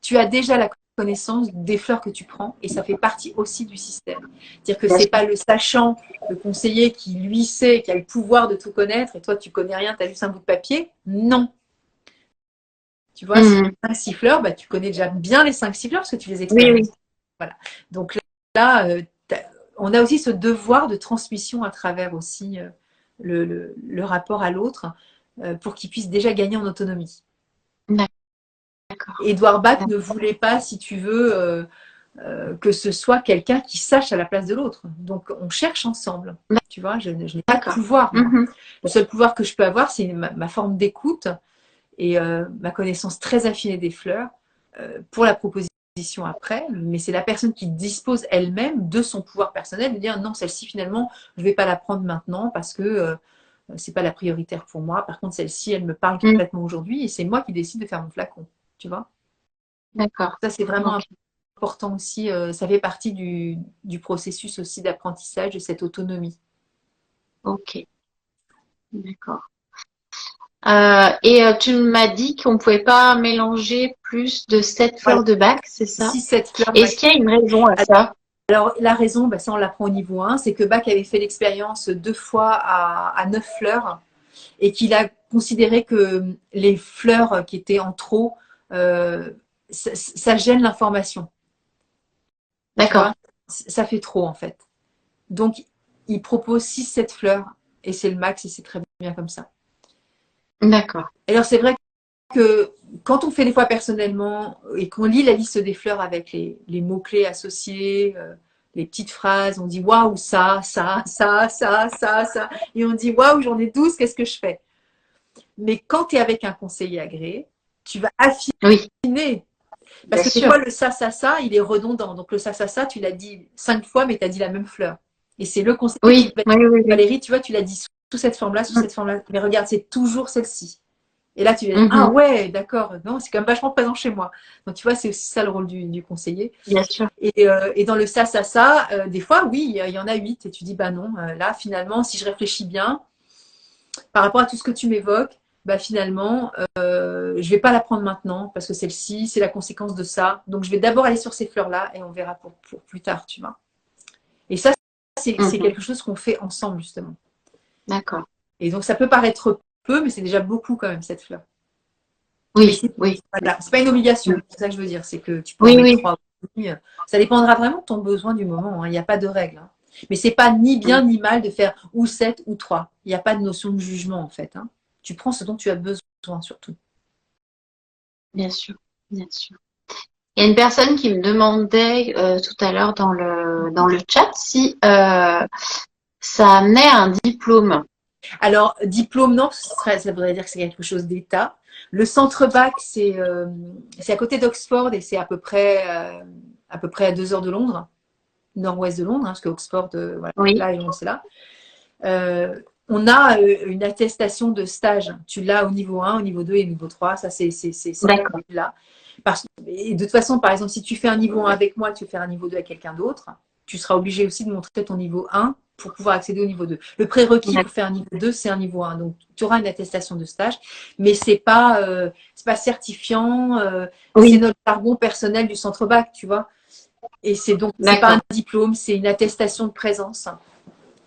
tu as déjà la connaissance des fleurs que tu prends et ça fait partie aussi du système. C'est-à-dire que c'est pas le sachant, le conseiller qui lui sait, qui a le pouvoir de tout connaître et toi tu connais rien, tu as juste un bout de papier. Non. Tu vois, si tu Mm. as 5 fleurs, bah, tu connais déjà bien les 5 fleurs parce que tu les Oui, oui. expérimentes. Voilà. Donc là, on a aussi ce devoir de transmission à travers aussi le rapport à l'autre pour qu'il puisse déjà gagner en autonomie. D'accord. Edouard Bach ne voulait pas, si tu veux, que ce soit quelqu'un qui sache à la place de l'autre. Donc, on cherche ensemble. Tu vois, je n'ai pas de D'accord. pouvoir, moi. Mhm. Le seul pouvoir que je peux avoir, c'est ma forme d'écoute et ma connaissance très affinée des fleurs pour la proposition après. Mais c'est la personne qui dispose elle-même de son pouvoir personnel de dire non, celle-ci, finalement, je ne vais pas la prendre maintenant parce que c'est pas la prioritaire pour moi. Par contre, celle-ci, elle me parle Mm. complètement aujourd'hui et c'est moi qui décide de faire mon flacon. Tu vois, D'accord. ça, c'est vraiment Ok. important aussi, ça fait partie du processus aussi d'apprentissage de cette autonomie. Ok. D'accord. Tu m'as dit qu'on ne pouvait pas mélanger plus de 7 Voilà, fleurs de bac, c'est ça? 6-7 fleurs Est-ce max. qu'il y a une raison à ça? Alors, la raison, bah, ça on l'apprend au niveau 1, c'est que Bach avait fait l'expérience 2 fois à 9 fleurs et qu'il a considéré que les fleurs qui étaient en trop, euh, ça gêne l'information. Tu D'accord. vois, ça fait trop en fait. Donc, il propose 6-7 fleurs et c'est le max et c'est très bien comme ça. D'accord. Et alors, c'est vrai que quand on fait des fois personnellement et qu'on lit la liste des fleurs avec les mots-clés associés, les petites phrases, on dit waouh, ça. Et on dit waouh, j'en ai 12, qu'est-ce que je fais? Mais quand tu es avec un conseiller agréé, tu vas Oui, affiner. Parce bien que des sûr. fois, le ça, il est redondant. Donc, le ça, tu l'as dit 5 fois, mais tu as dit la même fleur. Et c'est le conseiller qui Oui, va oui, dire oui, oui. Valérie, tu vois, tu l'as dit sous cette forme-là, sous Mm. cette forme-là. Mais regarde, c'est toujours celle-ci. Et là, tu vas dire, ah Mhm. ouais, d'accord, non, c'est quand même vachement présent chez moi. Donc, tu vois, c'est aussi ça le rôle du conseiller. Bien sûr. Et dans le ça, des fois, oui, il y en a 8. Et tu dis, bah non, là, finalement, si je réfléchis bien, par rapport à tout ce que tu m'évoques, bah finalement, je vais pas la prendre maintenant parce que celle-ci, c'est la conséquence de ça. Donc, je vais d'abord aller sur ces fleurs-là et on verra pour plus tard, tu vois. Et ça, c'est Mhm. quelque chose qu'on fait ensemble, justement. D'accord. Et donc, ça peut paraître peu, mais c'est déjà beaucoup quand même, cette fleur. Mais Oui, c'est oui. voilà, c'est pas une Mm. obligation, c'est ça que je veux dire, c'est que tu peux en Oui, mettre oui. 3. Ça dépendra vraiment de ton besoin du moment, hein. Il n'y a pas de règle. Hein. Mais c'est pas ni Mm. bien ni mal de faire ou 7 ou 3. Il n'y a pas de notion de jugement en fait. Hein. Tu prends ce dont tu as besoin surtout. Bien sûr. Bien sûr. Il y a une personne qui me demandait tout à l'heure dans le chat si ça amenait un diplôme. Alors, diplôme, non, ça voudrait dire que c'est quelque chose d'État. Le centre bac, c'est à côté d'Oxford et c'est à peu près à 2 heures de Londres, nord-ouest de Londres, hein, parce que Oxford, voilà, Oui. là et Londres, c'est là. Euh, on a une attestation de stage. Tu l'as au niveau 1, au niveau 2 et au niveau 3. Ça, c'est D'accord. là. Et de toute façon, par exemple, si tu fais un niveau 1 avec moi, tu fais un niveau 2 avec quelqu'un d'autre, tu seras obligé aussi de montrer ton niveau 1 pour pouvoir accéder au niveau 2. Le prérequis pour D'accord. faire un niveau 2, c'est un niveau 1. Donc, tu auras une attestation de stage, mais c'est pas certifiant. C'est Oui. notre jargon personnel du centre bac, tu vois. Et c'est pas un D'accord. diplôme, c'est une attestation de présence.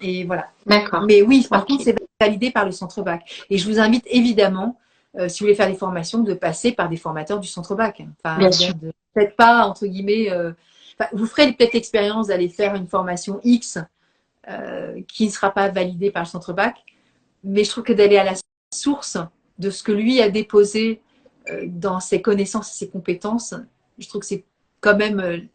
Et voilà. D'accord. Mais oui, par contre, Ok. c'est validé par le centre bac. Et je vous invite évidemment, si vous voulez faire des formations, de passer par des formateurs du centre bac. Enfin, Bien je veux sûr. dire, peut-être pas, entre guillemets, vous ferez peut-être l'expérience d'aller faire une formation X qui ne sera pas validée par le centre bac. Mais je trouve que d'aller à la source de ce que lui a déposé dans ses connaissances et ses compétences, je trouve que c'est quand même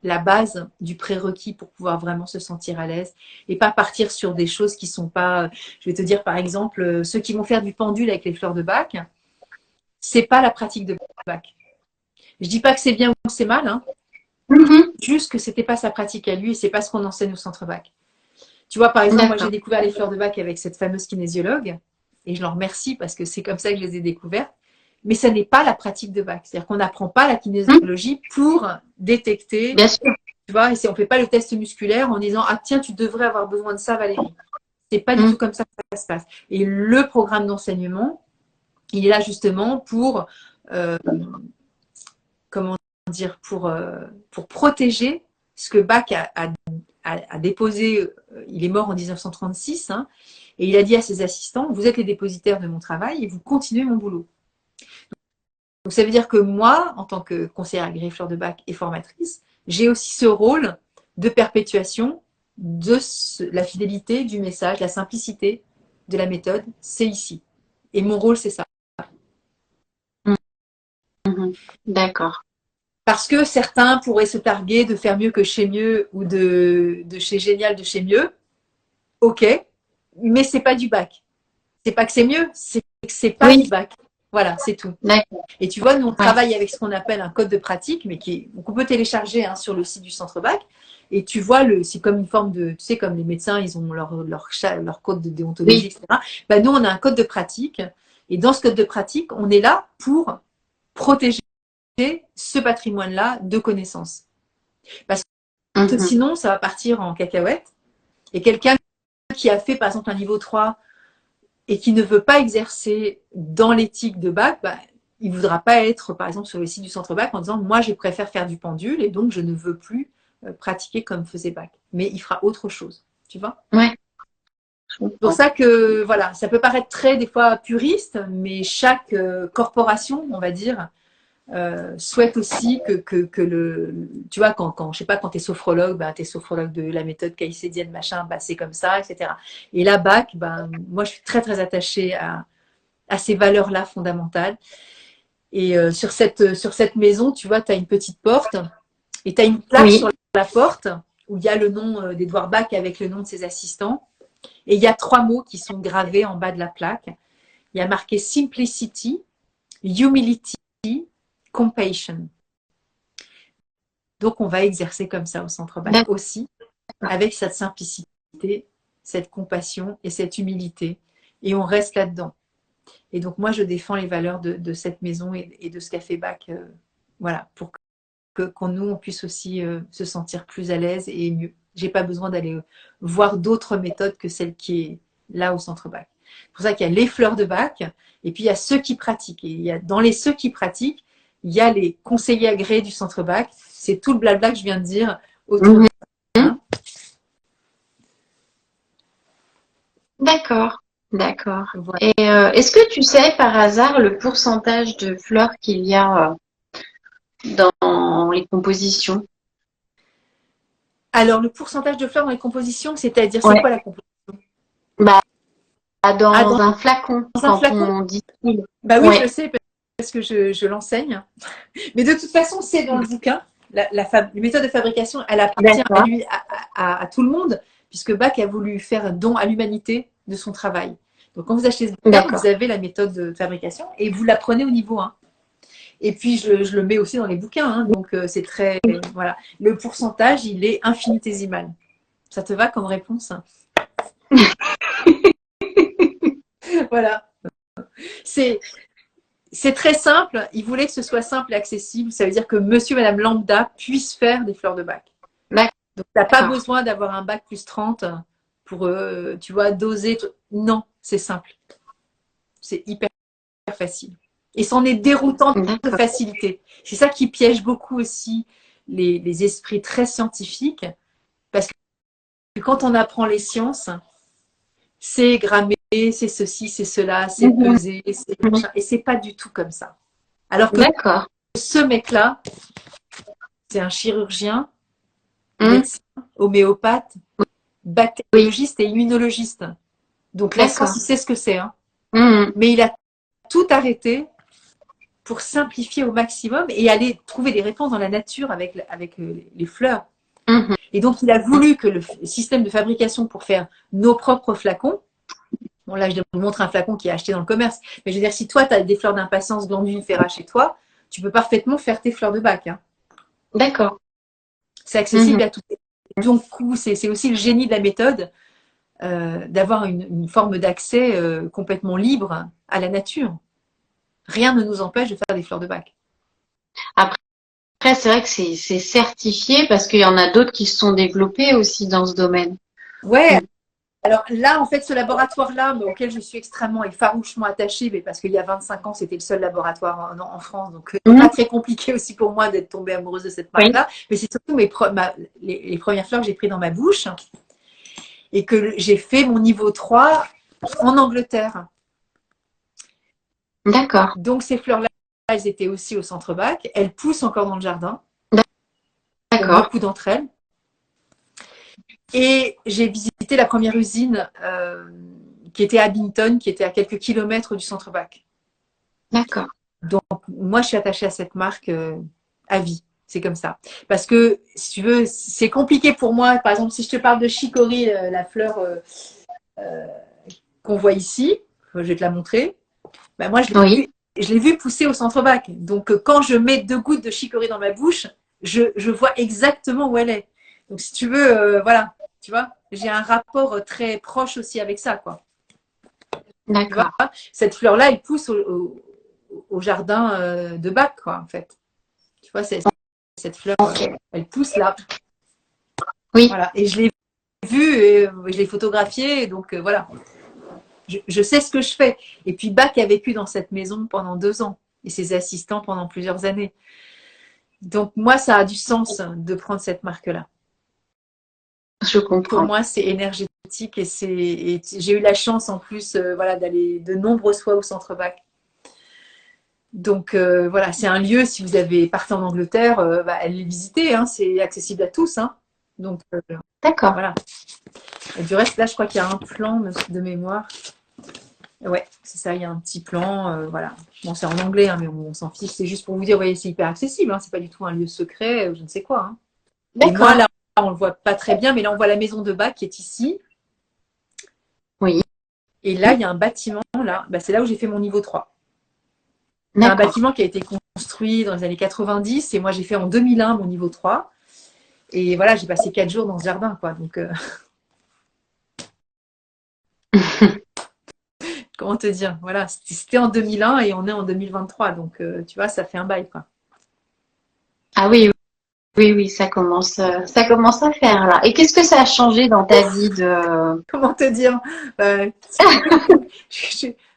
la base du prérequis pour pouvoir vraiment se sentir à l'aise et pas partir sur des choses qui sont pas, je vais te dire par exemple, ceux qui vont faire du pendule avec les fleurs de bac, c'est pas la pratique de bac. Je dis pas que c'est bien ou que c'est mal, hein, juste que c'était pas sa pratique à lui et c'est pas ce qu'on enseigne au centre bac. Tu vois, par exemple, moi j'ai découvert les fleurs de bac avec cette fameuse kinésiologue et je l'en remercie parce que c'est comme ça que je les ai découvertes. Mais ça n'est pas la pratique de bac. C'est-à-dire qu'on n'apprend pas la kinésiologie pour détecter, Bien sûr. tu vois, et on ne fait pas le test musculaire en disant ah tiens, tu devrais avoir besoin de ça, Valérie. C'est pas du tout comme ça que ça se passe. Et le programme d'enseignement, il est là justement pour comment dire, pour protéger ce que Bach a déposé. Il est mort en 1936, hein, et il a dit à ses assistants, vous êtes les dépositaires de mon travail et vous continuez mon boulot. Donc ça veut dire que moi, en tant que conseillère agréée fleur de bac et formatrice, j'ai aussi ce rôle de perpétuation de la fidélité du message, la simplicité de la méthode, c'est ici. Et mon rôle, c'est ça. D'accord. Parce que certains pourraient se targuer de faire mieux que chez mieux ou de chez génial de chez mieux. Ok, mais c'est pas du bac. C'est pas que c'est mieux, c'est que c'est pas du bac. Voilà, c'est tout. Et tu vois, nous, on travaille avec ce qu'on appelle un code de pratique, mais qu'on peut télécharger sur le site du Centre Bac. Et tu vois, c'est comme une forme de, tu sais, comme les médecins, ils ont leur code de déontologie, etc. Ben, nous, on a un code de pratique. Et dans ce code de pratique, on est là pour protéger ce patrimoine-là de connaissances. Parce que sinon, ça va partir en cacahuète. Et quelqu'un qui a fait, par exemple, un niveau 3 et qui ne veut pas exercer dans l'éthique de bac, bah, il ne voudra pas être, par exemple, sur le site du centre bac en disant « moi, je préfère faire du pendule et donc je ne veux plus pratiquer comme faisait bac ». Mais il fera autre chose, tu vois. Ouais. C'est pour ça que, voilà, ça peut paraître très, des fois, puriste, mais chaque corporation, on va dire, souhaite aussi que tu vois, je sais pas, quand tu es sophrologue, bah, tu es sophrologue de la méthode caïcédienne, machin, bah, c'est comme ça, etc. Et la BAC, bah, moi, je suis très, très attachée à ces valeurs-là fondamentales. Et sur cette maison, tu vois, tu as une petite porte et tu as une plaque sur la porte où il y a le nom d'Edouard Bach avec le nom de ses assistants. Et il y a 3 mots qui sont gravés en bas de la plaque. Il y a marqué Simplicity, Humility, Compassion. Donc, on va exercer comme ça au Centre Bac aussi, avec cette simplicité, cette compassion et cette humilité. Et on reste là-dedans. Et donc, moi, je défends les valeurs de cette maison et de ce café Bac, voilà, pour qu'on nous, on puisse aussi se sentir plus à l'aise et mieux. J'ai pas besoin d'aller voir d'autres méthodes que celle qui est là au Centre Bac. C'est pour ça qu'il y a les fleurs de bac et puis il y a ceux qui pratiquent. Et il y a, dans les ceux qui pratiquent, il y a les conseillers agréés du Centre Bac. C'est tout le blabla que je viens de dire autour de ça. Hein. D'accord, d'accord. Voilà. Et est-ce que tu sais par hasard le pourcentage de fleurs qu'il y a dans les compositions? Alors, le pourcentage de fleurs dans les compositions, c'est-à-dire, c'est quoi la composition? Bah, dans un flacon, dans un flacon on distille. Bah oui, je sais parce que je l'enseigne. Mais de toute façon, c'est dans le bouquin. La méthode de fabrication, elle appartient à tout le monde, puisque Bach a voulu faire un don à l'humanité de son travail. Donc, quand vous achetez ce bouquin, vous avez la méthode de fabrication et vous la prenez au niveau 1. Et puis, je le mets aussi dans les bouquins. Hein, donc, c'est très... Voilà. Le pourcentage, il est infinitésimal. Ça te va comme réponse? Voilà. C'est très simple. Il voulait que ce soit simple et accessible. Ça veut dire que monsieur et madame lambda puissent faire des fleurs de bac. Donc, tu n'as pas besoin d'avoir un bac plus 30 pour, tu vois, doser. Non, c'est simple. C'est hyper facile. Et c'en est déroutant de facilité. C'est ça qui piège beaucoup aussi les esprits très scientifiques. Parce que quand on apprend les sciences, c'est grammé, c'est ceci, c'est cela, c'est pesé, c'est machin. Et c'est pas du tout comme ça. Alors que ce mec-là, c'est un chirurgien, médecin, homéopathe, bactériologiste et immunologiste. Donc la science, il sait ce que c'est. Hein. Mais il a tout arrêté pour simplifier au maximum et aller trouver des réponses dans la nature avec les fleurs. Mhm. Et donc, il a voulu que le système de fabrication pour faire nos propres flacons, bon là, je vous montre un flacon qui est acheté dans le commerce, mais je veux dire, si toi, tu as des fleurs d'impatience glandulifera chez toi, tu peux parfaitement faire tes fleurs de bac. Hein. D'accord. C'est accessible à tous. Donc, c'est aussi le génie de la méthode, d'avoir une forme d'accès complètement libre à la nature. Rien ne nous empêche de faire des fleurs de bac. Après, c'est vrai que c'est certifié parce qu'il y en a d'autres qui se sont développés aussi dans ce domaine. Ouais. Alors là, en fait, ce laboratoire-là, auquel je suis extrêmement et farouchement attachée, mais parce qu'il y a 25 ans, c'était le seul laboratoire en France, donc pas très compliqué aussi pour moi d'être tombée amoureuse de cette marque-là. Oui. Mais c'est surtout les premières fleurs que j'ai prises dans ma bouche et que j'ai fait mon niveau 3 en Angleterre. D'accord. Donc ces fleurs-là, elles étaient aussi au centre bac. Elles poussent encore dans le jardin. D'accord. Beaucoup d'entre elles. Et j'ai visité la première usine qui était à Binton, qui était à quelques kilomètres du centre bac. D'accord. Donc, moi, je suis attachée à cette marque à vie. C'est comme ça. Parce que, si tu veux, c'est compliqué pour moi. Par exemple, si je te parle de chicorée, la fleur qu'on voit ici, je vais te la montrer. Ben, moi, je l'ai vu pousser au centre bac. Donc, quand je mets 2 gouttes de chicorée dans ma bouche, je vois exactement où elle est. Donc, si tu veux, voilà. Tu vois, j'ai un rapport très proche aussi avec ça, quoi. D'accord. Cette fleur-là, elle pousse au jardin de bac, quoi, en fait. Tu vois, cette fleur, elle pousse là. Oui. Voilà. Et je l'ai vue, et je l'ai photographiée, donc voilà. Je sais ce que je fais. Et puis Bach a vécu dans cette maison pendant 2 ans et ses assistants pendant plusieurs années. Donc moi, ça a du sens de prendre cette marque-là. Je comprends. Pour moi, c'est énergétique et j'ai eu la chance en plus voilà, d'aller de nombreuses fois au centre Bach. Donc voilà, c'est un lieu, si vous avez parti en Angleterre, allez le visiter, hein, c'est accessible à tous. Hein. Donc d'accord. Voilà. Et du reste, là, je crois qu'il y a un plan de mémoire. Ouais, c'est ça, il y a un petit plan, voilà. Bon, c'est en anglais, hein, mais on s'en fiche. C'est juste pour vous dire, vous voyez, c'est hyper accessible. Hein, c'est pas du tout un lieu secret, je ne sais quoi. Hein. Et moi, là, on le voit pas très bien, mais là, on voit la maison de Bach qui est ici. Oui. Et là, il y a un bâtiment, là. C'est là où j'ai fait mon niveau 3. C'est un bâtiment qui a été construit dans les années 90 et moi, j'ai fait en 2001 mon niveau 3. Et voilà, j'ai passé 4 jours dans ce jardin, quoi. Donc, comment te dire? Voilà, c'était en 2001 et on est en 2023. Donc, tu vois, ça fait un bail, quoi. Ah oui, oui, ça commence à faire là. Et qu'est-ce que ça a changé dans ta vie de… Comment te dire?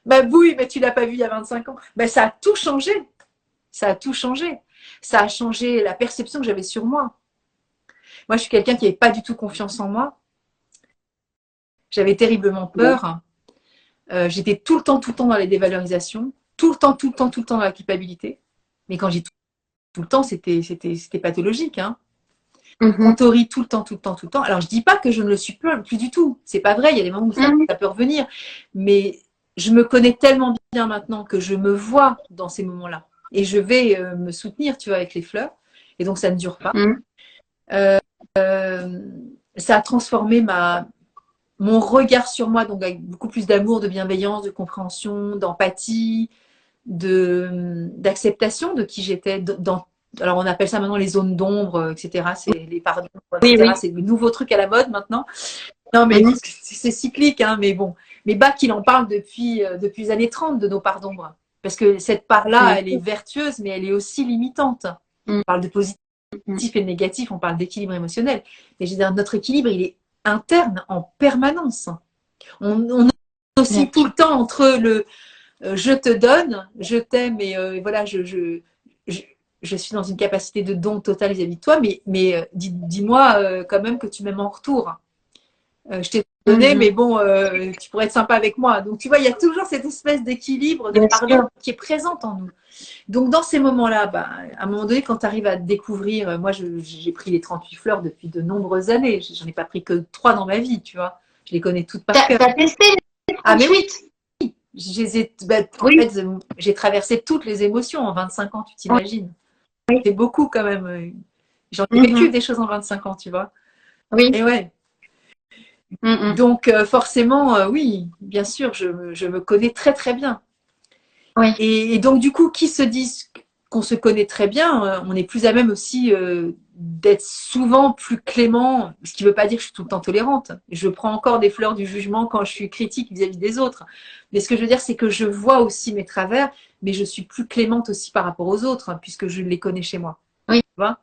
Bouille, mais tu l'as pas vu il y a 25 ans. Ça a tout changé. Ça a tout changé. Ça a changé la perception que j'avais sur moi. Moi, je suis quelqu'un qui n'avait pas du tout confiance en moi. J'avais terriblement peur. J'étais tout le temps dans les dévalorisations. Tout le temps dans la culpabilité. Mais quand j'ai tout le temps, c'était pathologique. Hein. Contorie tout le temps. Alors, je dis pas que je ne le suis plus du tout. C'est pas vrai. Il y a des moments où ça peut revenir. Mais je me connais tellement bien maintenant que je me vois dans ces moments-là. Et je vais me soutenir, tu vois, avec les fleurs. Et donc, ça ne dure pas. Ça a transformé mon regard sur moi, donc avec beaucoup plus d'amour, de bienveillance, de compréhension, d'empathie, d'acceptation de qui j'étais. Alors, on appelle ça maintenant les zones d'ombre, etc. C'est les parts d'ombre, etc. Oui. C'est le nouveau truc à la mode maintenant. Non, mais c'est cyclique, hein, mais bon. Mais Bach, il en parle depuis les années 30 de nos parts d'ombre. Parce que cette part-là, elle est vertueuse, mais elle est aussi limitante. On parle de positif et de négatif, on parle d'équilibre émotionnel. Mais je veux dire, notre équilibre, il est interne en permanence. On est aussi tout le temps entre le je te donne, je t'aime et voilà, je suis dans une capacité de don total vis-à-vis de toi, mais dis-moi quand même que tu m'aimes en retour. Je t'ai donné, mais bon, tu pourrais être sympa avec moi. Donc, tu vois, il y a toujours cette espèce d'équilibre, de pardon qui est présente en nous. Donc, dans ces moments-là, à un moment donné, quand tu arrives à découvrir, moi, j'ai pris les 38 fleurs depuis de nombreuses années. J'en ai pas pris que 3 dans ma vie, tu vois. Je les connais toutes par cœur. T'as testé les 38? Ah, mais oui. En Oui, fait, j'ai traversé toutes les émotions en 25 ans, tu t'imagines. oui. C'est beaucoup quand même. J'en ai vécu Mhm. des choses en 25 ans, tu vois. Oui. Et ouais. Mhm. Donc forcément, oui, bien sûr, je me connais très très bien. Oui. Et donc du coup, qui se disent qu'on se connaît très bien, on est plus à même aussi d'être souvent plus clément, ce qui ne veut pas dire que je suis tout le temps tolérante. Je prends encore des fleurs du jugement quand je suis critique vis-à-vis des autres. Mais ce que je veux dire, c'est que je vois aussi mes travers, mais je suis plus clémente aussi par rapport aux autres, hein, puisque je les connais chez moi. Oui. Tu vois.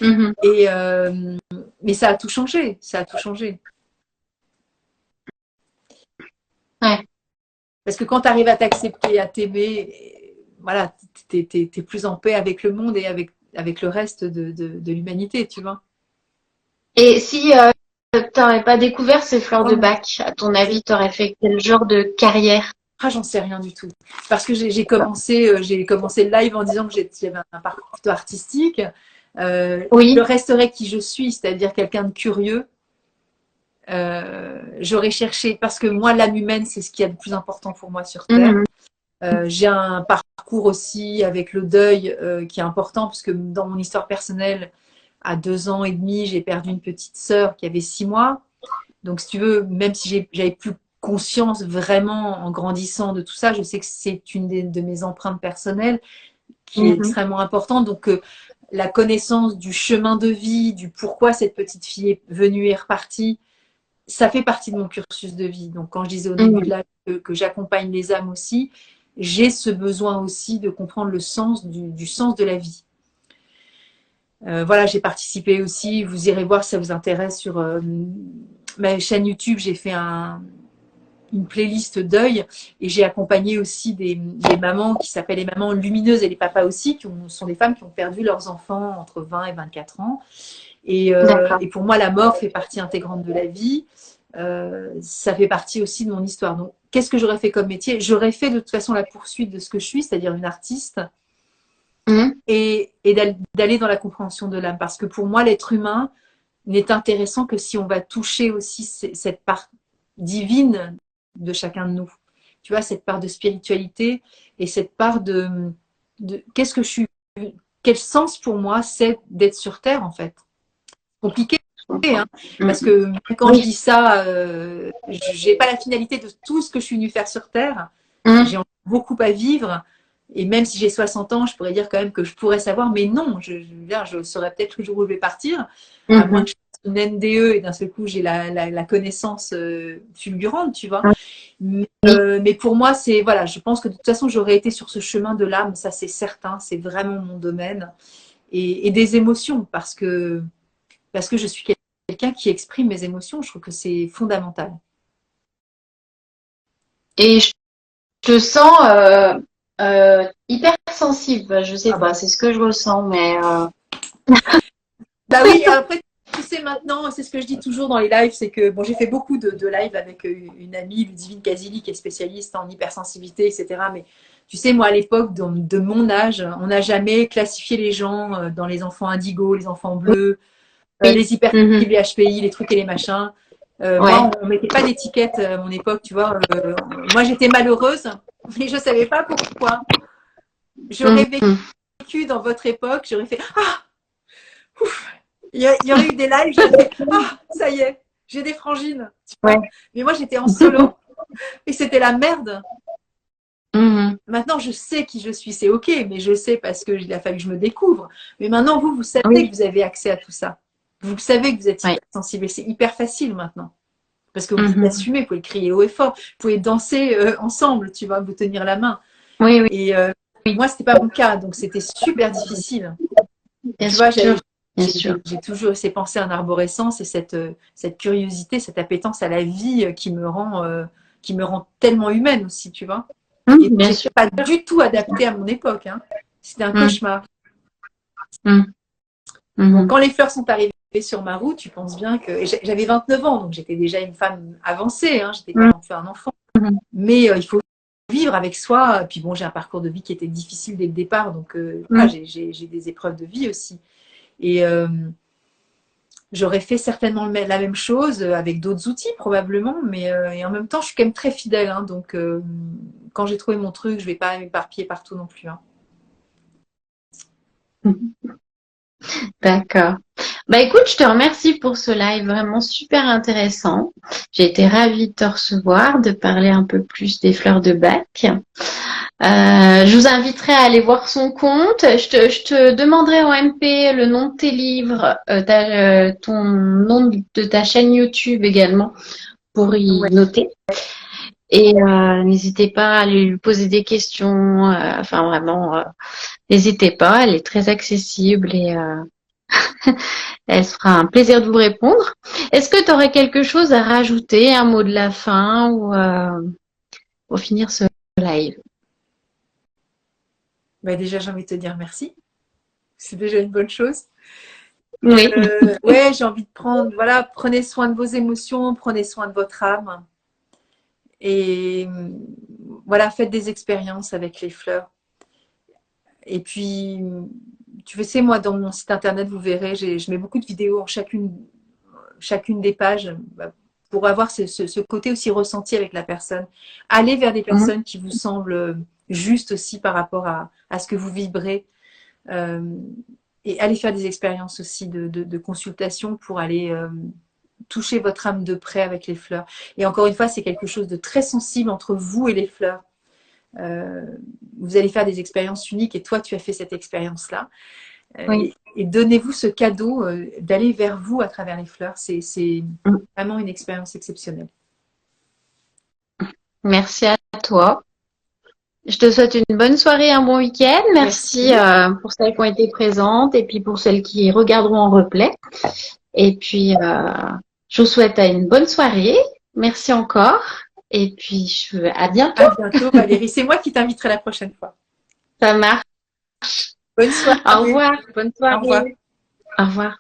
Mhm. Et mais ça a tout changé, ça a tout changé. Ouais. Parce que quand tu arrives à t'accepter, à t'aimer, voilà, tu es, plus en paix avec le monde et avec le reste de l'humanité, tu vois. Et si t'aurais pas découvert ces fleurs de Oh, bac, à ton avis, t'aurais fait quel genre de carrière? ah, j'en sais rien du tout. Parce que j'ai commencé le live en disant que j'avais un parcours plutôt artistique. Je Oui. resterai qui je suis, c'est-à-dire quelqu'un de curieux. J'aurais cherché, parce que moi, l'âme humaine, c'est ce qui est le plus important pour moi sur Terre. Mhm. J'ai un parcours aussi avec le deuil qui est important, parce que dans mon histoire personnelle, à 2 ans et demi, j'ai perdu une petite sœur qui avait 6 mois. Donc, si tu veux, même si j'avais plus conscience vraiment en grandissant de tout ça, je sais que c'est une de mes empreintes personnelles qui est Mhm. extrêmement importante. Donc, la connaissance du chemin de vie, du pourquoi cette petite fille est venue et repartie, ça fait partie de mon cursus de vie. Donc, quand je disais au début de Mhm. la que j'accompagne les âmes aussi, j'ai ce besoin aussi de comprendre le sens du sens de la vie. Voilà, j'ai participé aussi. Vous irez voir si ça vous intéresse sur ma chaîne YouTube. J'ai fait une playlist deuil et j'ai accompagné aussi des mamans qui s'appellent les mamans lumineuses et les papas aussi, sont des femmes qui ont perdu leurs enfants entre 20 et 24 ans. D'accord. Et pour moi, la mort fait partie intégrante de la vie. Ça fait partie aussi de mon histoire. Donc, qu'est-ce que j'aurais fait comme métier? J'aurais fait de toute façon la poursuite de ce que je suis, c'est-à-dire une artiste, Mhm. et d'aller dans la compréhension de l'âme. Parce que pour moi, l'être humain n'est intéressant que si on va toucher aussi cette part divine de chacun de nous. Tu vois, cette part de spiritualité et cette part de qu'est-ce que je suis, quel sens pour moi c'est d'être sur Terre en fait. Compliqué, Je comprends. hein, parce Mhm. que quand je Oui. dis ça, j'ai pas la finalité de tout ce que je suis venue faire sur Terre. Mhm. J'ai encore beaucoup à vivre. Et même si j'ai 60 ans, je pourrais dire quand même que je pourrais savoir, mais non, je saurais peut-être le jour où je vais partir, à moins Mhm. que je fasse une NDE et d'un seul coup j'ai la connaissance fulgurante, tu vois. Oui. Mais pour moi, c'est voilà, je pense que de toute façon, j'aurais été sur ce chemin de l'âme, ça c'est certain, c'est vraiment mon domaine. Et des émotions, parce que je suis quelqu'un qui exprime mes émotions, je trouve que c'est fondamental. Et je te sens hyper sensible. Je sais Ah pas, bon. c'est ce que je ressens, mais Bah oui, après, tu sais, maintenant, c'est ce que je dis toujours dans les lives, c'est que bon, j'ai fait beaucoup de lives avec une amie, Ludivine Kazili, qui est spécialiste en hypersensibilité, etc. Mais tu sais, moi, à l'époque de mon âge, on n'a jamais classifié les gens dans les enfants indigos, les enfants bleus, oui. les hypersensibles, Mhm. les HPI, les trucs et les machins. Ouais. Moi, on ne mettait pas d'étiquette à mon époque, tu vois. Moi, j'étais malheureuse, mais je ne savais pas pourquoi. J'aurais Mhm. vécu dans votre époque, j'aurais fait ah, ouf. Il y aurait eu des lives, j'aurais fait ah, ça y est, j'ai des frangines, tu Ouais. vois. Mais moi, j'étais en solo et c'était la merde. Mhm. Maintenant, je sais qui je suis, c'est ok, mais je sais parce que il a fallu que je me découvre. Mais maintenant, vous savez Oui. que vous avez accès à tout ça. Vous savez que vous êtes Ouais. hypersensible et c'est hyper facile maintenant. Parce que vous pouvez Mhm. assumer, vous pouvez crier haut et fort, vous pouvez danser ensemble, tu vois, vous tenir la main. Oui, oui, Et oui. moi, c'était pas mon cas, donc c'était super difficile. Bien Tu vois, sûr. Bien sûr. j'ai toujours ces pensées en arborescence et cette curiosité, cette appétence à la vie qui me rend tellement humaine aussi, tu vois. Et Bien sûr. j'étais pas du tout adaptée à mon époque, hein. C'était un Mhm. cauchemar. Mhm. Donc, Mhm. quand les fleurs sont arrivées sur ma route, tu penses bien que j'avais 29 ans, donc j'étais déjà une femme avancée, hein, j'étais pas non plus un enfant. Mhm. Mais il faut vivre avec soi. Puis bon, j'ai un parcours de vie qui était difficile dès le départ, donc voilà, Mhm. j'ai des épreuves de vie aussi. Et j'aurais fait certainement la même chose avec d'autres outils probablement, mais et en même temps, je suis quand même très fidèle, hein, donc quand j'ai trouvé mon truc, je vais pas m'éparpiller partout non plus, hein. D'accord. Bah écoute, je te remercie pour ce live vraiment super intéressant. J'ai été ravie de te recevoir, de parler un peu plus des fleurs de bac. Je vous inviterai à aller voir son compte. Je te demanderai en MP le nom de tes livres, ton nom de ta chaîne YouTube également pour y Ouais. noter. Et n'hésitez pas à aller lui poser des questions. Enfin vraiment, n'hésitez pas. Elle est très accessible et elle se fera un plaisir de vous répondre. Est-ce que tu aurais quelque chose à rajouter, un mot de la fin ou pour finir ce live? Bah, déjà, j'ai envie de te dire merci. C'est déjà une bonne chose. Oui. Ouais, j'ai envie de voilà, prenez soin de vos émotions, prenez soin de votre âme. Et voilà, faites des expériences avec les fleurs. Et puis, tu sais, moi, dans mon site internet, vous verrez, je mets beaucoup de vidéos en chacune des pages pour avoir ce côté aussi ressenti avec la personne. Allez vers des Mhm. personnes qui vous semblent justes aussi par rapport à ce que vous vibrez. Euh, et allez faire des expériences aussi de consultation pour aller toucher votre âme de près avec les fleurs. Et encore une fois, c'est quelque chose de très sensible entre vous et les fleurs. Euh, Vous allez faire des expériences uniques et toi, tu as fait cette expérience-là. Oui. Et donnez-vous ce cadeau d'aller vers vous à travers les fleurs. C'est vraiment une expérience exceptionnelle. Merci à toi. Je te souhaite une bonne soirée, un bon week-end. Merci Merci. pour celles qui ont été présentes et puis pour celles qui regarderont en replay. Et puis, je vous souhaite une bonne soirée. Merci encore. Et puis, à bientôt. À bientôt, Valérie. C'est moi qui t'inviterai la prochaine fois. Ça marche. Bonne Au soirée. revoir. Bonne Au revoir. soirée. Au revoir.